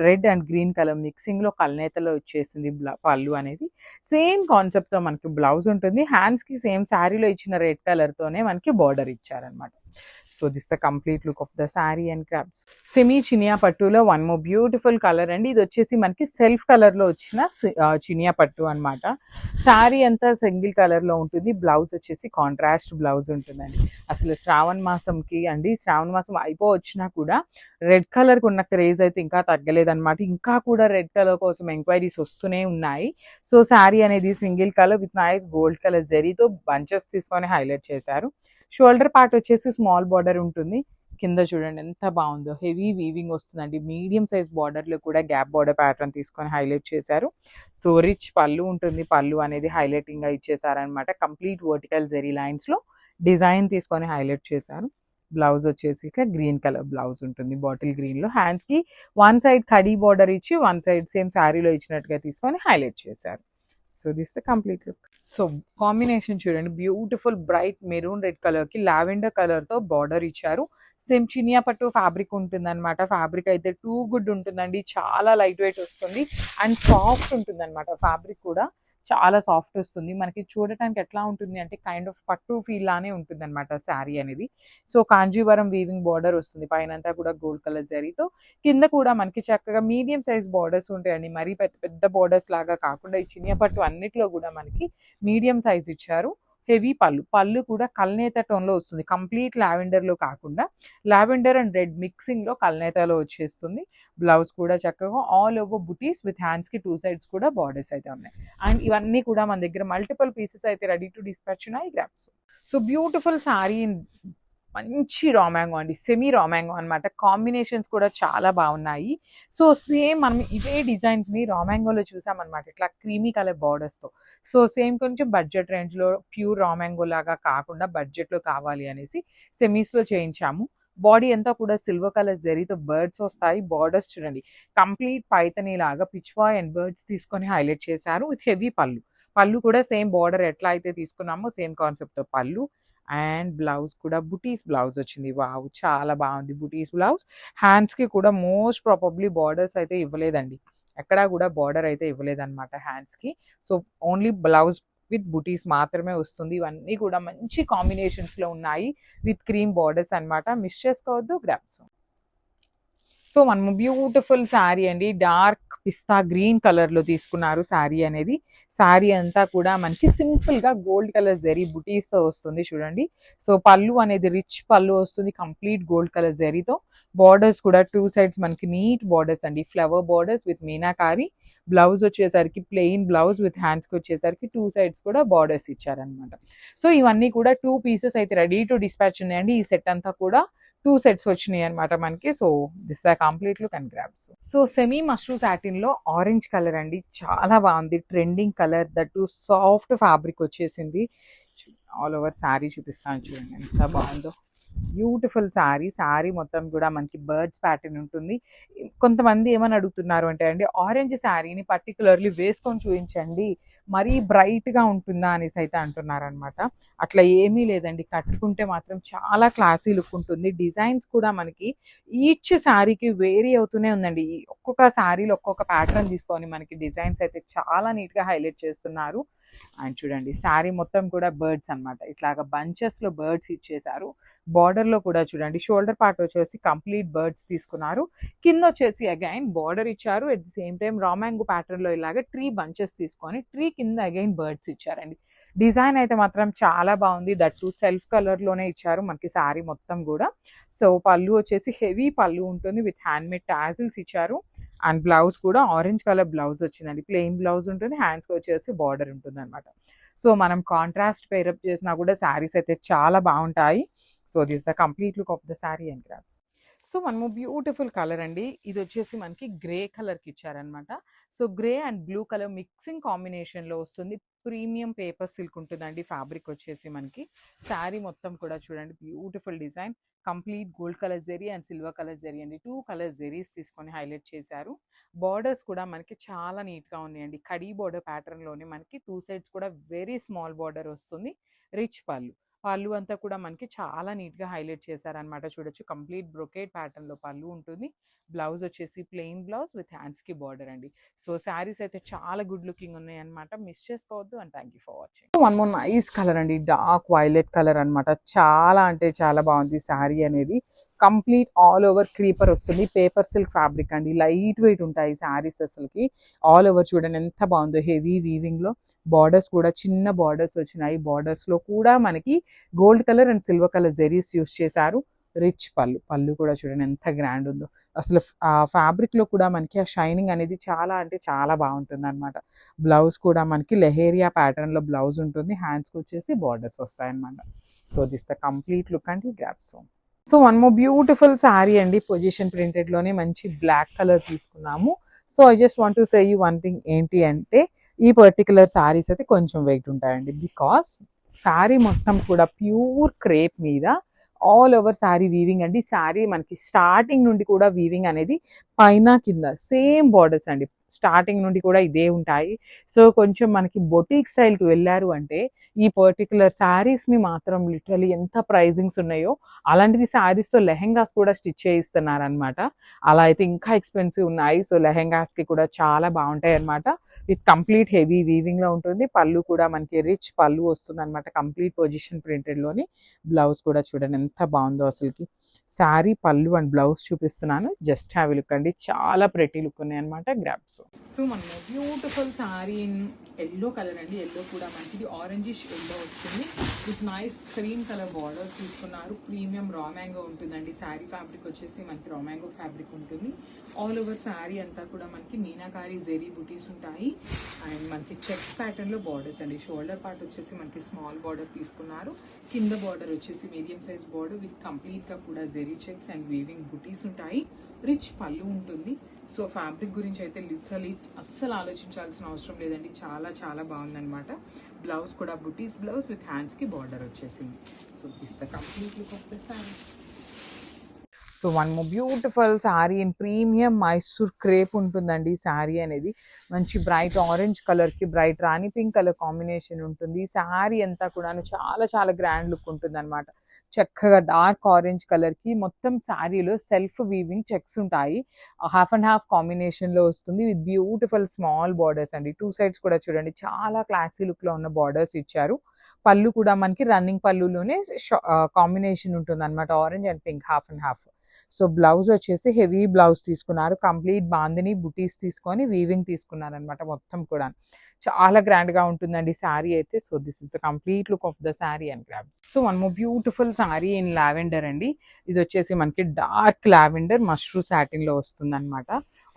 రెడ్ అండ్ గ్రీన్ కలర్ మిక్సింగ్లో కల్నేతలో వచ్చేసింది పళ్ళు అనేది. సేమ్ కాన్సెప్ట్తో మనకి బ్లౌజ్ ఉంటుంది. హ్యాండ్స్కి సేమ్ శారీలో ఇచ్చిన రెడ్ కలర్తోనే మనకి బార్డర్ ఇచ్చారనమాట. So this the complete look of the sari and crops. Semi Chiniya పట్టులో వన్ మోర్ బ్యూటిఫుల్ కలర్ అండి. ఇది వచ్చేసి మనకి సెల్ఫ్ కలర్లో వచ్చిన చినియా పట్టు అనమాట. శారీ అంతా సింగిల్ కలర్లో ఉంటుంది. బ్లౌజ్ వచ్చేసి కాంట్రాస్ట్ బ్లౌజ్ ఉంటుందండి. అసలు శ్రావణ మాసంకి అండి, శ్రావణ మాసం వచ్చినా కూడా రెడ్ కలర్కి ఉన్న క్రేజ్ అయితే ఇంకా తగ్గలేదన్నమాట. ఇంకా కూడా రెడ్ కలర్ కోసం ఎంక్వైరీస్ వస్తూనే ఉన్నాయి. సో శారీ అనేది single colour with nice gold colour జరీతో బంచెస్ తీసుకొని హైలైట్ చేశారు. షోల్డర్ పార్ట్ వచ్చేసి స్మాల్ బార్డర్ ఉంటుంది. కింద చూడండి ఎంత బాగుందో, హెవీ వీవింగ్ వస్తుందండి. మీడియం సైజ్ బార్డర్లో కూడా గ్యాప్ బార్డర్ ప్యాటర్న్ తీసుకొని హైలైట్ చేశారు. సో రిచ్ పళ్ళు ఉంటుంది. పళ్ళు అనేది హైలైటింగ్గా ఇచ్చేసారనమాట. కంప్లీట్ వర్టికల్ జెరీ లైన్స్లో డిజైన్ తీసుకొని హైలైట్ చేశారు. బ్లౌజ్ వచ్చేసి ఇట్లా గ్రీన్ కలర్ బ్లౌజ్ ఉంటుంది, బాటిల్ గ్రీన్లో. హ్యాండ్స్కి వన్ సైడ్ కడీ బార్డర్ ఇచ్చి వన్ సైడ్ సేమ్ శారీలో ఇచ్చినట్టుగా తీసుకొని హైలైట్ చేశారు. So this the complete look. So combination చూడండి, బ్యూటిఫుల్ బ్రైట్ మెరూన్ రెడ్ కలర్కి లావెండర్ కలర్తో బార్డర్ ఇచ్చారు. సేమ్ చినియా పట్టు ఫ్యాబ్రిక్ ఉంటుందన్నమాట. ఫ్యాబ్రిక్ అయితే టూ గుడ్ ఉంటుందండి, చాలా లైట్ వెయిట్ వస్తుంది అండ్ సాఫ్ట్ ఉంటుందన్నమాట. ఫ్యాబ్రిక్ కూడా చాలా సాఫ్ట్ వస్తుంది. మనకి చూడటానికి ఎట్లా ఉంటుంది అంటే కైండ్ ఆఫ్ పట్టు ఫీల్ లానే ఉంటుంది అనమాట శారీ అనేది. సో కాంజీవరం వీవింగ్ బార్డర్ వస్తుంది. పైన అంతా కూడా గోల్డ్ కలర్ జరీతో. కింద కూడా మనకి చక్కగా మీడియం సైజ్ బార్డర్స్ ఉంటాయండి. మరీ పెద్ద పెద్ద బార్డర్స్ లాగా కాకుండా ఈ చినియా పట్టు అన్నిట్లో కూడా మనకి మీడియం సైజ్ ఇచ్చారు. హెవీ పళ్ళు. పళ్ళు కూడా కల్నేత టోన్లో వస్తుంది. కంప్లీట్ లావెండర్లో కాకుండా లావెండర్ అండ్ రెడ్ మిక్సింగ్లో కల్నేతలో వచ్చేస్తుంది. బ్లౌజ్ కూడా చక్కగా ఆల్ ఓవర్ బుటీస్ విత్ హ్యాండ్స్కి 2 సైడ్స్ కూడా బార్డర్స్ అయితే ఉన్నాయి. అండ్ ఇవన్నీ కూడా మన దగ్గర మల్టిపుల్ పీసెస్ అయితే రెడీ టు డిస్పాచ్ ఉన్నాయి. Grasp. So beautiful sari in మంచి రా మ్యాంగో అండి, సెమీ రా మ్యాంగో అనమాట. కాంబినేషన్స్ కూడా చాలా బాగున్నాయి. సో సేమ్ మనం ఇవే డిజైన్స్ని రా మ్యాంగోలో చూసామన్నమాట, ఇట్లా క్రీమీ కలర్ బార్డర్స్తో. సో సేమ్ కొంచెం బడ్జెట్ రేంజ్లో ప్యూర్ రా మ్యాంగో లాగా కాకుండా బడ్జెట్లో కావాలి అనేసి సెమీస్లో చేయించాము. బాడీ అంతా కూడా సిల్వర్ కలర్ జరీతో బర్డ్స్ వస్తాయి. బార్డర్స్ చూడండి, కంప్లీట్ పైతనీ లాగా పిచ్వాయ్ అండ్ బర్డ్స్ తీసుకొని హైలైట్ చేశారు విత్ హెవీ పళ్ళు. పళ్ళు కూడా సేమ్ బార్డర్ ఎట్లా అయితే తీసుకున్నామో సేమ్ కాన్సెప్ట్తో పళ్ళు. అండ్ బ్లౌజ్ కూడా బుటీస్ బ్లౌజ్ వచ్చింది. వావ్, చాలా బాగుంది బుటీస్ బ్లౌజ్. హ్యాండ్స్కి కూడా మోస్ట్ ప్రాబబ్లీ బార్డర్స్ అయితే ఇవ్వలేదండి, ఎక్కడా కూడా బార్డర్ అయితే ఇవ్వలేదన్నమాట హ్యాండ్స్కి. సో ఓన్లీ బ్లౌజ్ విత్ బుటీస్ మాత్రమే వస్తుంది. ఇవన్నీ కూడా మంచి కాంబినేషన్స్లో ఉన్నాయి విత్ క్రీమ్ బార్డర్స్ అన్నమాట. మిస్ చేసుకోవద్దు, గ్రాప్స్. సో మనము బ్యూటిఫుల్ శారీ అండి, డార్క్ పిస్తా గ్రీన్ కలర్లో తీసుకున్నారు శారీ అనేది. శారీ అంతా కూడా మనకి సింపుల్గా గోల్డ్ కలర్ జరీ బుటీస్తో వస్తుంది చూడండి. సో పళ్ళు అనేది రిచ్ పళ్ళు వస్తుంది, కంప్లీట్ గోల్డ్ కలర్ జరీతో. బార్డర్స్ కూడా టూ సైడ్స్ మనకి నీట్ బార్డర్స్ అండి, flower borders with meenakari. Blouse వచ్చేసరికి ప్లెయిన్ బ్లౌజ్ విత్ హ్యాండ్స్కి వచ్చేసరికి టూ సైడ్స్ కూడా బార్డర్స్ ఇచ్చారనమాట. సో ఇవన్నీ కూడా 2 పీసెస్ అయితే రెడీ టు డిస్పాచ్ ఉన్నాయండి. ఈ సెట్ అంతా కూడా 2 సెట్స్ వచ్చినాయి అనమాట మనకి. So this are complete look and grabs. So semi mashru సాటిన్లో ఆరెంజ్ కలర్ అండి, చాలా బాగుంది, trending colour. That soft fabric వచ్చేసింది. ఆల్ ఓవర్ శారీ చూపిస్తాను చూడండి ఎంత బాగుందో. బ్యూటిఫుల్ శారీ. శారీ మొత్తం కూడా మనకి బర్డ్స్ ప్యాటర్న్ ఉంటుంది. కొంతమంది ఏమని అడుగుతున్నారు అంటే అండి, ఆరెంజ్ శారీని పర్టికులర్లీ వేసుకొని చూపించండి, మరీ బ్రైట్గా ఉంటుందా అనేసి అయితే అంటున్నారనమాట. అట్లా ఏమీ లేదండి, కట్టుకుంటే మాత్రం చాలా క్లాసీ లుక్ ఉంటుంది. డిజైన్స్ కూడా మనకి ఈచ్ శారీకి వేరీ అవుతూనే ఉందండి. ఒక్కొక్క శారీలో ఒక్కొక్క ప్యాటర్న్ తీసుకొని మనకి డిజైన్స్ అయితే చాలా నీట్గా హైలైట్ చేస్తున్నారు. అండ్ చూడండి శారీ మొత్తం కూడా బర్డ్స్ అనమాట, ఇట్లాగా బంచెస్లో బర్డ్స్ ఇచ్చేసారు. బార్డర్లో కూడా చూడండి, షోల్డర్ పార్ట్ వచ్చేసి కంప్లీట్ బర్డ్స్ తీసుకున్నారు. కింద వచ్చేసి అగైన్ బార్డర్ ఇచ్చారు. At the same time raw mango ప్యాటర్న్లో ఇలాగ ట్రీ బంచెస్ తీసుకొని ట్రీ కింద అగైన్ బర్డ్స్ ఇచ్చారండి. డిజైన్ అయితే మాత్రం చాలా బాగుంది. దట్టు సెల్ఫ్ కలర్లోనే ఇచ్చారు మనకి శారీ మొత్తం కూడా. సో పళ్ళు వచ్చేసి హెవీ పళ్ళు ఉంటుంది విత్ హ్యాండ్మేడ్ టాజిల్స్ ఇచ్చారు. అండ్ బ్లౌజ్ కూడా ఆరెంజ్ కలర్ బ్లౌజ్ వచ్చిందండి, ప్లెయిన్ బ్లౌజ్ ఉంటుంది, హ్యాండ్స్కి వచ్చేసి బార్డర్ ఉంటుంది అనమాట. సో మనం కాంట్రాస్ట్ పేరప్ చేసినా కూడా శారీస్ అయితే చాలా బాగుంటాయి. So this the complete look of the sari and crafts. So మనము బ్యూటిఫుల్ కలర్ అండి, ఇది వచ్చేసి మనకి గ్రే కలర్కి ఇచ్చారనమాట. So grey and blue colour mixing కాంబినేషన్లో వస్తుంది. ప్రీమియం పేపర్ సిల్క్ ఉంటుందండి ఫ్యాబ్రిక్ వచ్చేసి మనకి. శారీ మొత్తం కూడా చూడండి beautiful design, complete gold colour zari and silver colour zari అండి, 2 కలర్ జెరీస్ తీసుకొని హైలైట్ చేశారు. బార్డర్స్ కూడా మనకి చాలా నీట్గా ఉన్నాయండి. కడీ బార్డర్ ప్యాటర్న్లోనే మనకి 2 సైడ్స్ కూడా వెరీ స్మాల్ బార్డర్ వస్తుంది. రిచ్ పళ్ళు, పళ్ళు అంతా కూడా మనకి చాలా నీట్గా హైలైట్ చేశారనమాట. చూడొచ్చు కంప్లీట్ బ్రొకేడ్ ప్యాటర్న్లో పళ్ళు ఉంటుంది. బ్లౌజ్ వచ్చేసి ప్లెయిన్ బ్లౌజ్ విత్ హ్యాండ్స్కి బార్డర్ అండి. సో శారీస్ అయితే చాలా గుడ్ లుకింగ్ ఉన్నాయి అనమాట, మిస్ చేసుకోవద్దు. And thank you for watching. One more nice colour అండి, డార్క్ వైలెట్ కలర్ అనమాట. చాలా అంటే చాలా బాగుంది శారీ అనేది. కంప్లీట్ ఆల్ ఓవర్ క్రీపర్ వస్తుంది, పేపర్ సిల్క్ ఫ్యాబ్రిక్ అండి, లైట్ వెయిట్ ఉంటాయి శారీస్ అసలుకి. ఆల్ ఓవర్ చూడండి ఎంత బాగుందో, హెవీ వీవింగ్లో. బార్డర్స్ కూడా చిన్న బార్డర్స్ వచ్చినాయి. బార్డర్స్లో కూడా మనకి gold colour and silver colour zaris use చేశారు. రిచ్ పళ్ళు, పళ్ళు కూడా చూడండి ఎంత గ్రాండ్ ఉందో అసలు. ఆ ఫ్యాబ్రిక్లో కూడా మనకి ఆ షైనింగ్ అనేది చాలా అంటే చాలా బాగుంటుంది అనమాట. బ్లౌజ్ కూడా మనకి లెహేరియా ప్యాటర్న్లో బ్లౌజ్ ఉంటుంది, హ్యాండ్స్కి వచ్చేసి బార్డర్స్ వస్తాయన్నమాట. So this the complete look అండి grabs. So one more beautiful sari అండి, పొజిషన్ ప్రింటెడ్లోనే మంచి బ్లాక్ కలర్ తీసుకున్నాము. So I just want to say you one thing, ఏంటి అంటే ఈ పర్టికులర్ శారీస్ అయితే కొంచెం వెయిట్ ఉంటాయండి. బికాస్ శారీ మొత్తం కూడా ప్యూర్ క్రేప్ మీద ఆల్ ఓవర్ శారీ వీవింగ్ అండి. శారీ మనకి స్టార్టింగ్ నుండి కూడా వీవింగ్ అనేది పైన కింద సేమ్ బార్డర్స్ అండి, స్టార్టింగ్ నుండి కూడా ఇదే ఉంటాయి. సో కొంచెం మనకి బొటీక్ స్టైల్కి వెళ్ళారు అంటే ఈ పర్టికులర్ శారీస్ని మాత్రం లిటరలీ ఎంత ప్రైజింగ్స్ ఉన్నాయో అలాంటిది శారీస్తో లెహెంగాస్ కూడా స్టిచ్ చేయిస్తున్నారు అనమాట. అలా అయితే ఇంకా ఎక్స్పెన్సివ్ ఉన్నాయి. సో లెహెంగాస్కి కూడా చాలా బాగుంటాయి అనమాట. విత్ కంప్లీట్ హెవీ వీవింగ్లో ఉంటుంది. పళ్ళు కూడా మనకి రిచ్ పళ్ళు వస్తుంది అనమాట, కంప్లీట్ పొజిషన్ ప్రింటెడ్లోని. బ్లౌజ్ కూడా చూడండి ఎంత బాగుందో అసలుకి. శారీ పళ్ళు అండ్ బ్లౌజ్ చూపిస్తున్నాను, జస్ట్ హ్యావ్ లుక్ అండి, చాలా ప్రెటీ లుక్ ఉన్నాయి అనమాట. గ్రాప్స్. సో మనము beautiful sorry in yellow colour అండి. ఎల్లో కూడా మనకి ఇది ఆరెంజిష్ ఎల్లో వస్తుంది with nice cream colour borders తీసుకున్నారు. ప్రీమియం రా మ్యాంగో ఉంటుందండి. శారీ ఫ్యాబ్రిక్ వచ్చేసి మనకి రా మ్యాంగో ఫ్యాబ్రిక్ ఉంటుంది. ఆల్ ఓవర్ శారీ అంతా కూడా మనకి మీనాకారి జెరీ బుటీస్ ఉంటాయి అండ్ మనకి చెక్స్ ప్యాటర్న్ లో బార్డర్స్ అండి. షోల్డర్ పార్ట్ వచ్చేసి మనకి స్మాల్ బార్డర్ తీసుకున్నారు. కింద బార్డర్ వచ్చేసి medium size border with complete గా కూడా జెరీ చెక్స్ అండ్ వీవింగ్ బుటీస్ ఉంటాయి. రిచ్ పళ్ళు ఉంటుంది. సో ఫ్యాబ్రిక్ గురించి అయితే లిటరలీ అస్సలు ఆలోచించాల్సిన అవసరం లేదండి. చాలా చాలా బాగుందన్నమాట. బ్లౌజ్ కూడా బుటీస్ బ్లౌజ్ విత్ హ్యాండ్స్ కి బార్డర్ వచ్చేసింది. So this the complete look of the sorry. So one more beautiful sari in premium Mysore crepe ఉంటుందండి. శారీ అనేది మంచి బ్రైట్ ఆరెంజ్ కలర్కి బ్రైట్ రాణి పింక్ కలర్ కాంబినేషన్ ఉంటుంది. శారీ అంతా కూడా చాలా చాలా గ్రాండ్ లుక్ ఉంటుంది అనమాట. చక్కగా డార్క్ ఆరెంజ్ కలర్కి మొత్తం శారీలో సెల్ఫ్ వీవింగ్ చెక్స్ ఉంటాయి. హాఫ్ అండ్ హాఫ్ కాంబినేషన్లో వస్తుంది విత్ బ్యూటిఫుల్ స్మాల్ బార్డర్స్ అండి. టూ సైడ్స్ కూడా చూడండి చాలా క్లాసీ లుక్లో ఉన్న బార్డర్స్ ఇచ్చారు. పళ్ళు కూడా మనకి రన్నింగ్ పళ్ళులోనే కాంబినేషన్ ఉంటుంది అనమాట. Orange and pink half and half. So blouse వచ్చేసి హెవీ బ్లౌజ్ తీసుకున్నారు. కంప్లీట్ బాందిని బుటీస్ తీసుకొని వీవింగ్ తీసుకున్నారు అనమాట. మొత్తం కూడా చాలా గ్రాండ్ గా ఉంటుందండి శారీ అయితే. So this is the complete look of the sari and grabs. So one more beautiful sari in lavender అండి. ఇది వచ్చేసి మనకి డార్క్ లావెండర్ మష్రూ సాటిన్ లో వస్తుంది అనమాట.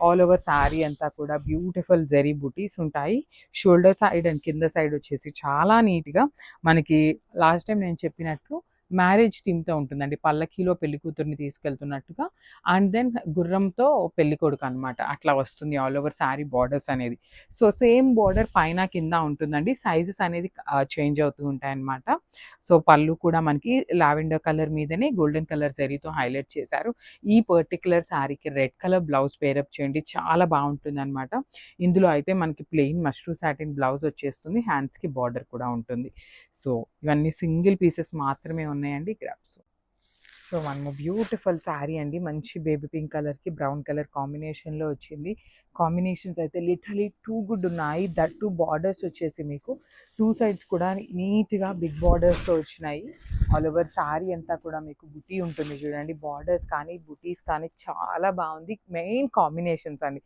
ఆల్ ఓవర్ శారీ అంతా కూడా బ్యూటిఫుల్ జెరీ బుటీస్ ఉంటాయి. షోల్డర్ సైడ్ అండ్ కింద సైడ్ వచ్చేసి చాలా నీట్ గా మనకి లాస్ట్ టైం నేను చెప్పినట్లు మ్యారేజ్ థీమ్తో ఉంటుందండి. పల్లకీలో పెళ్లి కూతుర్ని తీసుకెళ్తున్నట్టుగా అండ్ దెన్ గుర్రంతో పెళ్లి కొడుకు అనమాట. అట్లా వస్తుంది ఆల్ ఓవర్ శారీ బార్డర్స్ అనేది. సో సేమ్ బార్డర్ పైన కింద ఉంటుందండి. సైజెస్ అనేది చేంజ్ అవుతూ ఉంటాయి అనమాట. సో పళ్ళు కూడా మనకి లావెండర్ కలర్ మీదనే గోల్డెన్ కలర్ జరీతో హైలైట్ చేశారు. ఈ పర్టికులర్ శారీకి రెడ్ కలర్ బ్లౌజ్ పేరప్ చేయండి, చాలా బాగుంటుంది అనమాట. ఇందులో అయితే మనకి ప్లెయిన్ మష్రూ సాటిన్ బ్లౌజ్ వచ్చేస్తుంది. హ్యాండ్స్కి బార్డర్ కూడా ఉంటుంది. సో ఇవన్నీ సింగిల్ పీసెస్ మాత్రమే ఉన్నాయండి grabs. So one beautiful sari అండి. మంచి బేబీ పింక్ కలర్కి బ్రౌన్ కలర్ కాంబినేషన్లో వచ్చింది. కాంబినేషన్స్ అయితే లిటరలీ టూ గుడ్ ఉన్నాయి. దట్ టూ బార్డర్స్ వచ్చేసి మీకు టూ సైడ్స్ కూడా నీట్గా బిగ్ బార్డర్స్తో వచ్చినాయి. ఆల్ ఓవర్ శారీ అంతా కూడా మీకు బుటీ ఉంటుంది చూడండి. బార్డర్స్ కానీ బుటీస్ కానీ చాలా బాగుంది. మెయిన్ కాంబినేషన్స్ అండి.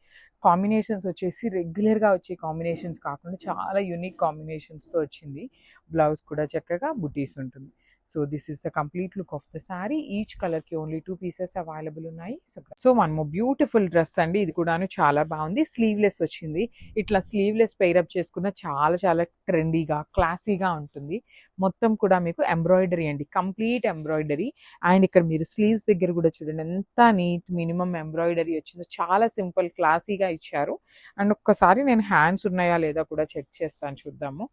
కాంబినేషన్స్ వచ్చేసి రెగ్యులర్గా వచ్చే కాంబినేషన్స్ కాకుండా చాలా యూనిక్ కాంబినేషన్స్తో వచ్చింది. బ్లౌజ్ కూడా చక్కగా బుటీస్ ఉంటుంది. So this is the complete look of the sari. Each colour కి ఓన్లీ 2 పీసెస్ అవైలబుల్ ఉన్నాయి. So one more beautiful dress అండి. ఇది కూడాను చాలా బాగుంది. స్లీవ్లెస్ వచ్చింది. ఇట్లా స్లీవ్లెస్ పెయిరప్ చేసుకున్న చాలా చాలా ట్రెండీగా క్లాసీగా ఉంటుంది. మొత్తం కూడా మీకు ఎంబ్రాయిడరీ అండి, కంప్లీట్ ఎంబ్రాయిడరీ. అండ్ ఇక్కడ మీరు స్లీవ్స్ దగ్గర కూడా చూడండి ఎంత నీట్ మినిమం ఎంబ్రాయిడరీ వచ్చిందో. చాలా సింపుల్ క్లాసీగా ఇచ్చారు. అండ్ ఒక్కసారి నేను హ్యాండ్స్ ఉన్నాయా లేదా కూడా చెక్ చేస్తాను, చూద్దాము.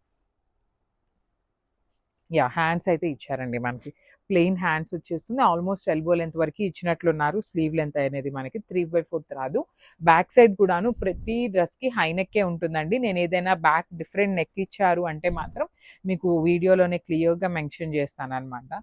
యా, హ్యాండ్స్ అయితే ఇచ్చారండి. మనకి ప్లెయిన్ హ్యాండ్స్ వచ్చేస్తుంది. ఆల్మోస్ట్ ఎల్బో లెంత్ వరకు ఇచ్చినట్లున్నారు. స్లీవ్ లెంత్ అనేది మనకి 3/4 రాదు. బ్యాక్ సైడ్ కూడాను ప్రతి డ్రెస్కి హై నెక్కే ఉంటుందండి. నేను ఏదైనా బ్యాక్ డిఫరెంట్ నెక్ ఇచ్చారు అంటే మాత్రం మీకు వీడియోలోనే క్లియర్గా మెన్షన్ చేస్తాను అనమాట.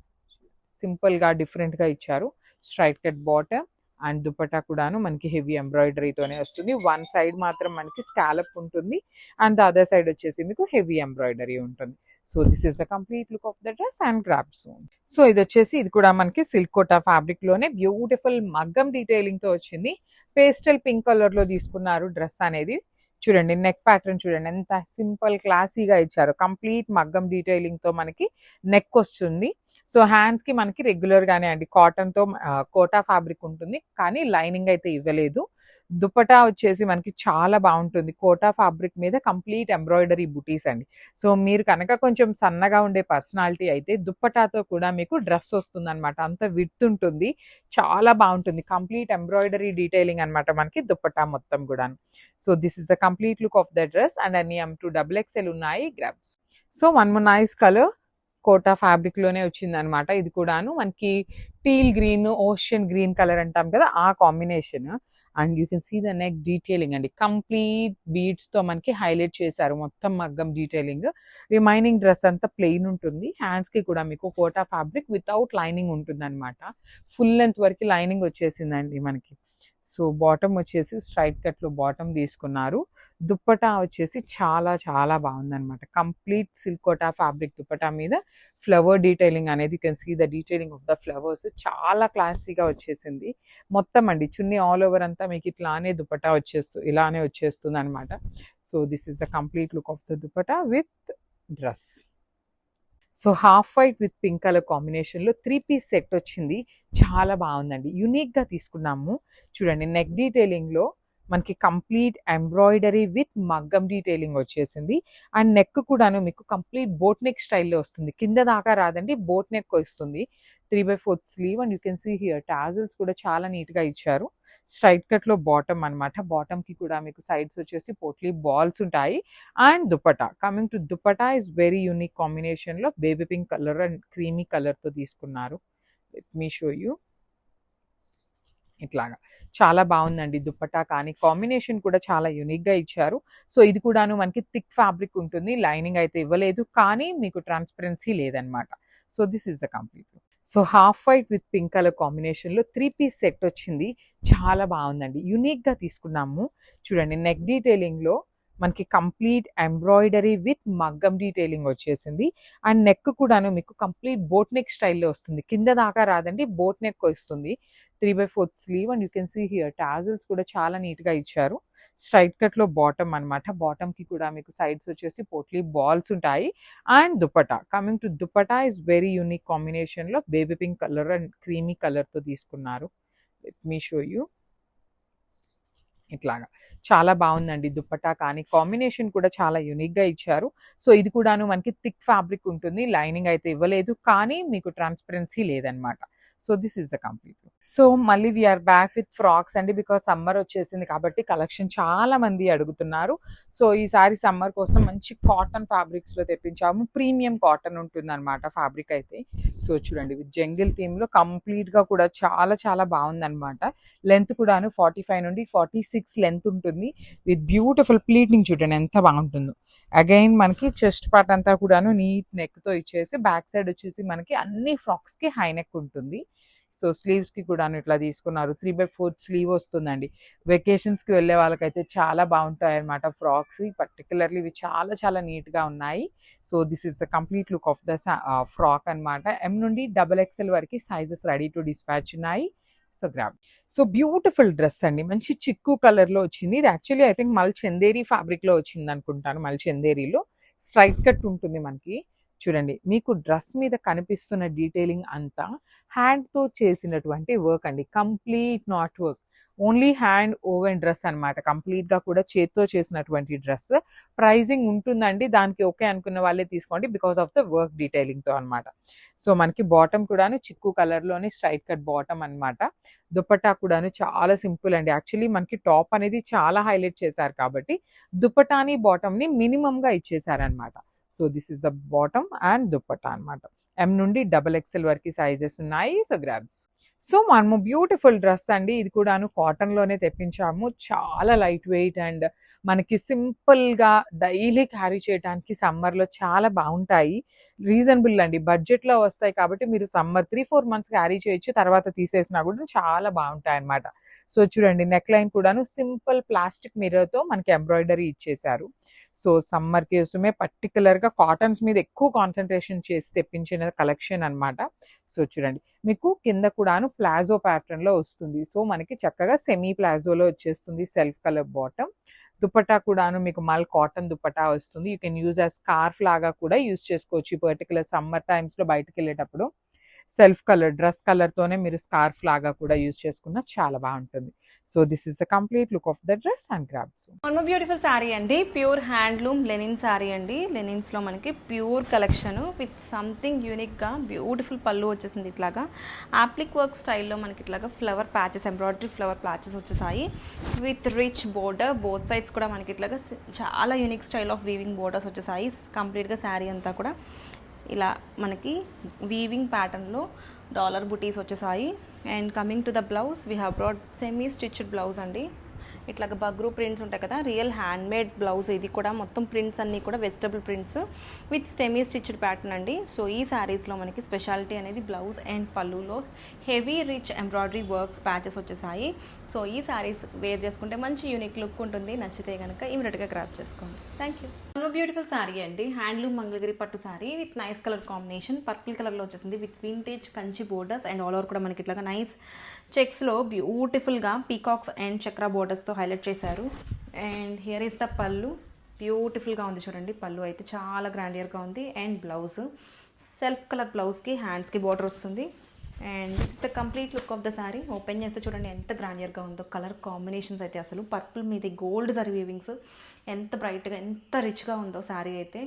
సింపుల్గా డిఫరెంట్గా ఇచ్చారు. Straight cut bottom and dupatta కూడాను మనకి హెవీ ఎంబ్రాయిడరీతోనే వస్తుంది. వన్ సైడ్ మాత్రం మనకి స్కాలప్ ఉంటుంది అండ్ ద అదర్ సైడ్ వచ్చేసి మీకు హెవీ ఎంబ్రాయిడరీ ఉంటుంది. So this is the complete look of the dress and grab soon. So ఇది వచ్చేసి ఇది కూడా మనకి సిల్క్ కోటా ఫ్యాబ్రిక్ లోనే బ్యూటిఫుల్ మగ్గం డీటెయిలింగ్ తో వచ్చింది. పేస్టల్ పింక్ కలర్ లో తీసుకున్నారు డ్రెస్ అనేది. చూడండి నెక్ ప్యాటర్న్ చూడండి ఎంత సింపుల్ క్లాసీగా ఇచ్చారు. కంప్లీట్ మగ్గం డీటెయిలింగ్ తో మనకి నెక్ వస్తుంది. సో హ్యాండ్స్ కి మనకి రెగ్యులర్ గానే అండి కాటన్ తో కోటా ఫ్యాబ్రిక్ ఉంటుంది, కానీ లైనింగ్ అయితే ఇవ్వలేదు. దుపట్టా వచ్చేసి మనకి చాలా బాగుంటుంది. కోటా ఫ్యాబ్రిక్ మీద కంప్లీట్ ఎంబ్రాయిడరీ బుటీస్ అండి. సో మీరు కనుక కొంచెం సన్నగా ఉండే పర్సనాలిటీ అయితే దుపట్టాతో కూడా మీకు డ్రెస్ వస్తుంది అనమాట. అంత విడ్త్ ఉంటుంది, చాలా బాగుంటుంది. కంప్లీట్ ఎంబ్రాయిడరీ డీటెయిలింగ్ అనమాట మనకి దుపట్టా మొత్తం కూడా. So this is the complete look of the dress and అన్ని M2 XXL ఉన్నాయి grabs. So one more nice colour Kota fabric లోనే వచ్చింది అనమాట. ఇది కూడాను మనకి teal green, ocean green colour అంటాం కదా, ఆ combination. And you can see the neck detailing అండి. కంప్లీట్ బీడ్స్ తో మనకి హైలైట్ చేశారు మొత్తం మగ్గం డీటెయిలింగ్. రిమైనింగ్ డ్రెస్ అంతా ప్లెయిన్ ఉంటుంది. హ్యాండ్స్ కి కూడా మీకు కోటా ఫ్యాబ్రిక్ వితౌట్ లైనింగ్ ఉంటుంది అనమాట. ఫుల్ లెంత్ వరకు లైనింగ్ వచ్చేసిందండి మనకి. సో బాటమ్ వచ్చేసి స్ట్రైట్ కట్లో బాటమ్ తీసుకున్నారు. దుప్పటా వచ్చేసి చాలా చాలా బాగుందన్నమాట. కంప్లీట్ సిల్కోటా ఫ్యాబ్రిక్ దుప్పటా మీద ఫ్లవర్ డీటెయిలింగ్ అనేది, you can see the detailing of the flowers చాలా క్లాసీగా వచ్చేసింది. మొత్తం అండి చున్నీ ఆల్ ఓవర్ అంతా మీకు ఇట్లానే దుప్పటా ఇలానే వచ్చేస్తుంది అనమాట. So this is the complete look of the dupatta with dress. So half white with pink colour కాంబినేషన్లో 3 పీస్ సెట్ వచ్చింది. చాలా బాగుందండి. యూనిక్గా తీసుకున్నాము. చూడండి నెక్ డీటెయిలింగ్లో మనకి కంప్లీట్ ఎంబ్రాయిడరీ విత్ మగ్గం డీటెయిలింగ్ వచ్చేసింది. అండ్ నెక్ కూడాను మీకు కంప్లీట్ బోట్ నెక్ స్టైల్లో వస్తుంది. కింద దాకా రాదండి, బోట్ నెక్ వస్తుంది. 3/4 sleeve and you can see here tassels కూడా చాలా నీట్గా ఇచ్చారు. స్ట్రైట్ కట్లో బాటమ్ అనమాట. బాటమ్కి కూడా మీకు సైడ్స్ వచ్చేసి పోట్లీ బాల్స్ ఉంటాయి. And dupatta, coming to dupatta is very unique కాంబినేషన్లో baby pink colour and creamy కలర్తో తీసుకున్నారు. Let me show you. ఇట్లాగా చాలా బాగుందండి దుప్పటా, కానీ కాంబినేషన్ కూడా చాలా యూనిక్గా ఇచ్చారు. సో ఇది కూడాను మనకి థిక్ ఫ్యాబ్రిక్ ఉంటుంది. లైనింగ్ అయితే ఇవ్వలేదు, కానీ మీకు ట్రాన్స్పరెన్సీ లేదనమాట. So this is the complete. So half white with pink colour కాంబినేషన్లో 3 పీస్ సెట్ వచ్చింది. చాలా బాగుందండి. యూనిక్గా తీసుకున్నాము. చూడండి నెక్ డీటెయిలింగ్లో మనకి కంప్లీట్ ఎంబ్రాయిడరీ విత్ మగ్గం డీటెయిలింగ్ వచ్చేసింది. అండ్ నెక్ కూడాను మీకు కంప్లీట్ బోట్ నెక్ స్టైల్లో వస్తుంది. కింద దాకా రాదండి, బోట్ నెక్ వస్తుంది. 3/4 sleeve and you can see here tassels కూడా చాలా నీట్గా ఇచ్చారు. స్ట్రైట్ కట్లో బాటమ్ అనమాట. బాటమ్కి కూడా మీకు సైడ్స్ వచ్చేసి పోట్లీ బాల్స్ ఉంటాయి. And dupatta, coming to dupatta is very unique కాంబినేషన్లో baby pink colour and creamy కలర్తో తీసుకున్నారు. Let me show you. ఇట్లాగా చాలా బాగుందండి దుప్పటా, కానీ కాంబినేషన్ కూడా చాలా యూనిక్గా ఇచ్చారు. సో ఇది కూడాను మనకి థిక్ ఫ్యాబ్రిక్ ఉంటుంది. లైనింగ్ అయితే ఇవ్వలేదు, కానీ మీకు ట్రాన్స్పరెన్సీ లేదనమాట. So this is the complete. So మళ్ళీ వీఆర్ బ్యాక్ విత్ ఫ్రాక్స్ అండి. బికాస్ సమ్మర్ వచ్చేసింది కాబట్టి కలెక్షన్ చాలా మంది అడుగుతున్నారు. సో ఈసారి సమ్మర్ కోసం మంచి కాటన్ ఫ్యాబ్రిక్స్లో తెప్పించాము. ప్రీమియం కాటన్ ఉంటుంది అనమాట ఫ్యాబ్రిక్ అయితే. సో చూడండి విత్ జంగిల్ థీమ్లో కంప్లీట్గా కూడా చాలా చాలా బాగుందనమాట. లెంత్ కూడాను 45 నుండి 46 లెంత్ ఉంటుంది. విత్ బ్యూటిఫుల్ ప్లీటింగ్ చూడండి ఎంత బాగుంటుందో. అగైన్ మనకి చెస్ట్ పార్ట్ అంతా కూడాను నీట్ నెక్తో ఇచ్చేసి, బ్యాక్ సైడ్ వచ్చేసి మనకి అన్ని ఫ్రాక్స్కి హై నెక్ ఉంటుంది. సో స్లీవ్స్కి కూడా ఇట్లా తీసుకున్నారు. 3/4 స్లీవ్ వస్తుందండి. వెకేషన్స్కి వెళ్ళే వాళ్ళకైతే చాలా బాగుంటాయి అనమాట ఫ్రాక్స్. పర్టికులర్లీ ఇవి చాలా చాలా నీట్గా ఉన్నాయి. So this is the complete look of the frock అనమాట. M నుండి XXL వరకు సైజెస్ రెడీ టు డిస్పాచ్ ఉన్నాయి. So grab. So beautiful dress అండి. మంచి చిక్కు కలర్లో వచ్చింది. ఇది యాక్చువల్లీ ఐ థింక్ మల్ చందేరి ఫ్యాబ్రిక్లో వచ్చింది అనుకుంటాను. మల్ చందేరిలో స్ట్రైట్ కట్ ఉంటుంది మనకి. చూడండి మీకు డ్రెస్ మీద కనిపిస్తున్న డీటెయిలింగ్ అంతా హ్యాండ్తో చేసినటువంటి వర్క్ అండి. Complete not work, only hand woven dress అనమాట. కంప్లీట్గా కూడా చేత్తో చేసినటువంటి డ్రెస్. ప్రైజింగ్ ఉంటుందండి, దానికి ఓకే అనుకున్న వాళ్ళే తీసుకోండి బికాస్ ఆఫ్ ద వర్క్ డీటెయిలింగ్తో అనమాట. సో మనకి బాటమ్ కూడాను చిక్కు కలర్లోనే స్ట్రైట్ కట్ బాటమ్ అనమాట. దుపట్టా కూడాను చాలా సింపుల్ అండి. యాక్చువల్లీ మనకి టాప్ అనేది చాలా హైలైట్ చేశారు కాబట్టి దుపట్టాని బాటమ్ని మినిమంగా ఇచ్చేసారనమాట. So this is the bottom and dupatta అనమాట. M నుండి XXL వరకు సైజెస్ ఉన్నాయి. So grabs. సో మనము బ్యూటిఫుల్ డ్రెస్ అండి. ఇది కూడాను కాటన్లోనే తెప్పించాము. చాలా లైట్ వెయిట్ అండ్ మనకి సింపుల్గా డైలీ క్యారీ చేయడానికి సమ్మర్లో చాలా బాగుంటాయి. రీజనబుల్ అండి, బడ్జెట్లో వస్తాయి కాబట్టి మీరు సమ్మర్ 3-4 మంత్స్ క్యారీ చేయొచ్చు. తర్వాత తీసేసినా కూడా చాలా బాగుంటాయి అన్నమాట. సో చూడండి నెక్ లైన్ కూడాను సింపుల్ ప్లాస్టిక్ మిర్రర్తో మనకి ఎంబ్రాయిడరీ ఇచ్చేశారు. సో సమ్మర్ కోసమే పర్టికులర్గా కాటన్స్ మీద ఎక్కువ కాన్సన్ట్రేషన్ చేసి తెప్పించిన కలెక్షన్ అనమాట. సో చూడండి మీకు కింద కూడాను ప్లాజో ప్యాటర్న్లో వస్తుంది. సో మనకి చక్కగా సెమీ ప్లాజోలో వచ్చేస్తుంది. Self colour bottom. దుపట్టా కూడాను మీకు మల్ కాటన్ దుపట్టా వస్తుంది. You can use as scarf లాగా కూడా యూజ్ చేసుకోవచ్చు. పర్టికులర్ సమ్మర్ టైమ్స్లో బయటకు వెళ్ళేటప్పుడు సెల్ఫ్ కలర్ డ్రెస్ కలర్తోనే మీరు స్కార్ఫ్ లాగా కూడా యూజ్ చేసుకున్న చాలా బాగుంటుంది. So this is the complete look of the dress and grabs. One beautiful sari అండి. ప్యూర్ హ్యాండ్లూమ్ లెనిన్ శారీ అండి. లెనిన్స్లో మనకి ప్యూర్ కలెక్షన్ విత్ సంథింగ్ యూనిక్గా బ్యూటిఫుల్ పళ్ళు వచ్చేసింది. ఇట్లాగా యాప్లిక్ వర్క్ స్టైల్లో మనకి ఇట్లాగా flower patches, embroidery flower patches వచ్చేసాయి with rich border. Both sides కూడా మనకి ఇట్లాగా చాలా unique style of weaving borders వచ్చేసాయి. కంప్లీట్గా శారీ అంతా కూడా ఇలా మనకి వీవింగ్ ప్యాటర్న్లో డాలర్ బుటీస్ వచ్చేసాయి. And coming to the blouse we have broad semi stitched blouse అండి. ఇట్లాగా బగ్రూ ప్రింట్స్ ఉంటాయి కదా, రియల్ హ్యాండ్ మేడ్ బ్లౌజ్. ఇది కూడా మొత్తం ప్రింట్స్ అన్నీ కూడా vegetable prints with semi stitched pattern అండి. సో ఈ శారీస్లో మనకి స్పెషాలిటీ అనేది బ్లౌజ్ అండ్ పళ్ళులో heavy rich embroidery works patches వచ్చేసాయి. సో ఈ శారీస్ వేర్ చేసుకుంటే మంచి యూనిక్ లుక్ ఉంటుంది. నచ్చితే కనుక ఇమీడియట్గా గ్రాప్ చేసుకోండి. Thank you. బ్యూటిఫుల్ శారీ అండి, హ్యాండ్లూమ్ మంగళగిరి పట్టు sari with nice colour combination. Purple కలర్లో వచ్చేసింది with vintage Kanchi borders and all over కూడా మనకి ఇట్లాగా నైస్ చెక్స్లో బ్యూటిఫుల్గా పీకాక్స్ అండ్ చక్రా బోర్డర్స్తో హైలైట్ చేశారు. అండ్ హియర్ ఈస్ ద పళ్ళు. బ్యూటిఫుల్గా ఉంది చూడండి, పళ్ళు అయితే చాలా గ్రాండియర్గా ఉంది. అండ్ బ్లౌజ్ సెల్ఫ్ కలర్ బ్లౌజ్కి హ్యాండ్స్కి బోర్డర్ వస్తుంది. And this is the complete look of the sari. Open చేస్తే చూడండి ఎంత గ్రాండియర్గా ఉందో. కలర్ కాంబినేషన్స్ అయితే అసలు పర్పుల్ మీద గోల్డ్ జరీ వీవింగ్స్ ఎంత బ్రైట్గా ఎంత రిచ్గా ఉందో శారీ అయితే.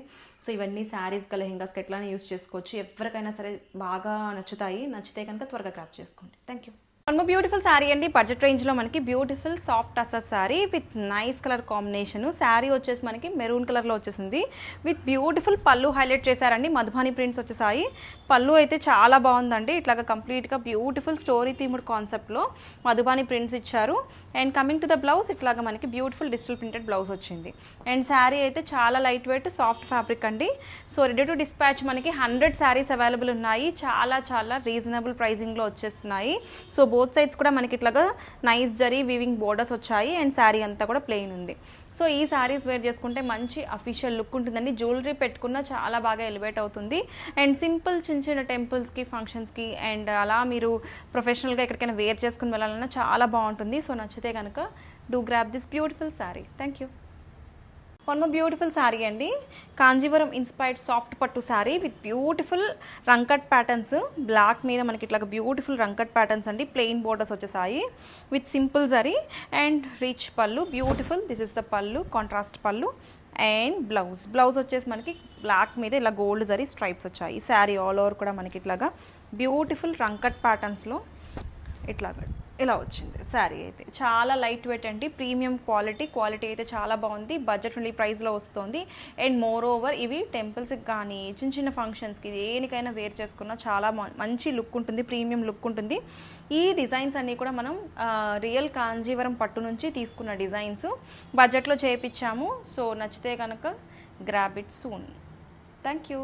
సో ఇవన్నీ శారీస్కి లెహెంగాస్కి ఎట్లానే యూస్ చేసుకోవచ్చు. ఎవరికైనా సరే బాగా నచ్చుతాయి. నచ్చితే కనుక త్వరగా గ్రాప్ చేసుకోండి. Thank you. One more beautiful sari అండి, బడ్జెట్ రేంజ్లో మనకి బ్యూటిఫుల్ సాఫ్ట్ అసర్ sari with nice colour combination. Sari వచ్చేసి మనకి మెరూన్ కలర్లో వచ్చేసింది విత్ బ్యూటిఫుల్ పళ్ళు హైలైట్ చేశారండి. మధుబాని ప్రింట్స్ వచ్చేసాయి. పళ్ళు అయితే చాలా బాగుందండి. ఇట్లాగా కంప్లీట్గా బ్యూటిఫుల్ స్టోరీ థీమ్డ్ కాన్సెప్ట్లో మధుబాని ప్రింట్స్ ఇచ్చారు. And coming to the blouse ఇట్లాగా మనకి బ్యూటిఫుల్ డిజిటల్ ప్రింటెడ్ బ్లౌజ్ వచ్చింది. అండ్ శారీ అయితే చాలా లైట్ వెయిట్ సాఫ్ట్ ఫ్యాబ్రిక్ అండి. సో రెడీ టు డిస్పాచ్ మనకి 100 శారీస్ అవైలబుల్ ఉన్నాయి. చాలా చాలా రీజనబుల్ ప్రైజింగ్లో వచ్చేస్తున్నాయి. సో బోత్ సైడ్స్ కూడా మనకి ఇట్లాగా నైస్ జరీ వీవింగ్ బోర్డర్స్ వచ్చాయి. అండ్ శారీ అంతా కూడా ప్లెయిన్ ఉంది. సో ఈ శారీస్ వేర్ చేసుకుంటే మంచి అఫీషియల్ లుక్ ఉంటుందండి. జ్యువెలరీ పెట్టుకున్న చాలా బాగా ఎలివేట్ అవుతుంది. అండ్ సింపుల్ చిన్న చిన్న టెంపుల్స్కి ఫంక్షన్స్కి అండ్ అలా మీరు ప్రొఫెషనల్గా ఎక్కడికైనా వేర్ చేసుకుని వెళ్ళాలన్నా చాలా బాగుంటుంది. సో నచ్చితే కనుక do grab this beautiful sari. Thank you. One more beautiful sari అండి, Kanjeevaram inspired soft pattu sari with beautiful rangkat patterns. Black మీద మనకి ఇట్లా బ్యూటిఫుల్ రంకట్ ప్యాటర్న్స్ అండి. ప్లెయిన్ బోర్డర్స్ వచ్చేసాయి with simple zari and rich pallu. Beautiful this is the pallu, contrast pallu. And blouse వచ్చేసి మనకి బ్లాక్ మీద ఇలా గోల్డ్ జరీ స్ట్రైప్స్ వచ్చాయి. శారీ ఆల్ ఓవర్ కూడా మనకి ఇట్లాగా బ్యూటిఫుల్ రంకట్ ప్యాటర్న్స్లో ఇట్లాగా ఇలా వచ్చింది. శారీ అయితే చాలా లైట్ వెయిట్ అండి, ప్రీమియం క్వాలిటీ అయితే చాలా బాగుంది. బడ్జెట్ ఫ్రెండ్లీ ప్రైస్లో వస్తుంది. అండ్ మోర్ ఓవర్ ఇవి టెంపుల్స్కి కానీ చిన్న చిన్న ఫంక్షన్స్కి దేనికైనా వేర్ చేసుకున్నా చాలా మంచి లుక్ ఉంటుంది, ప్రీమియం లుక్ ఉంటుంది. ఈ డిజైన్స్ అన్నీ కూడా మనం రియల్ కాంజీవరం పట్టు నుంచి తీసుకున్న డిజైన్స్ బడ్జెట్లో చేయించాము. సో నచ్చితే కనుక grab it soon. Thank you.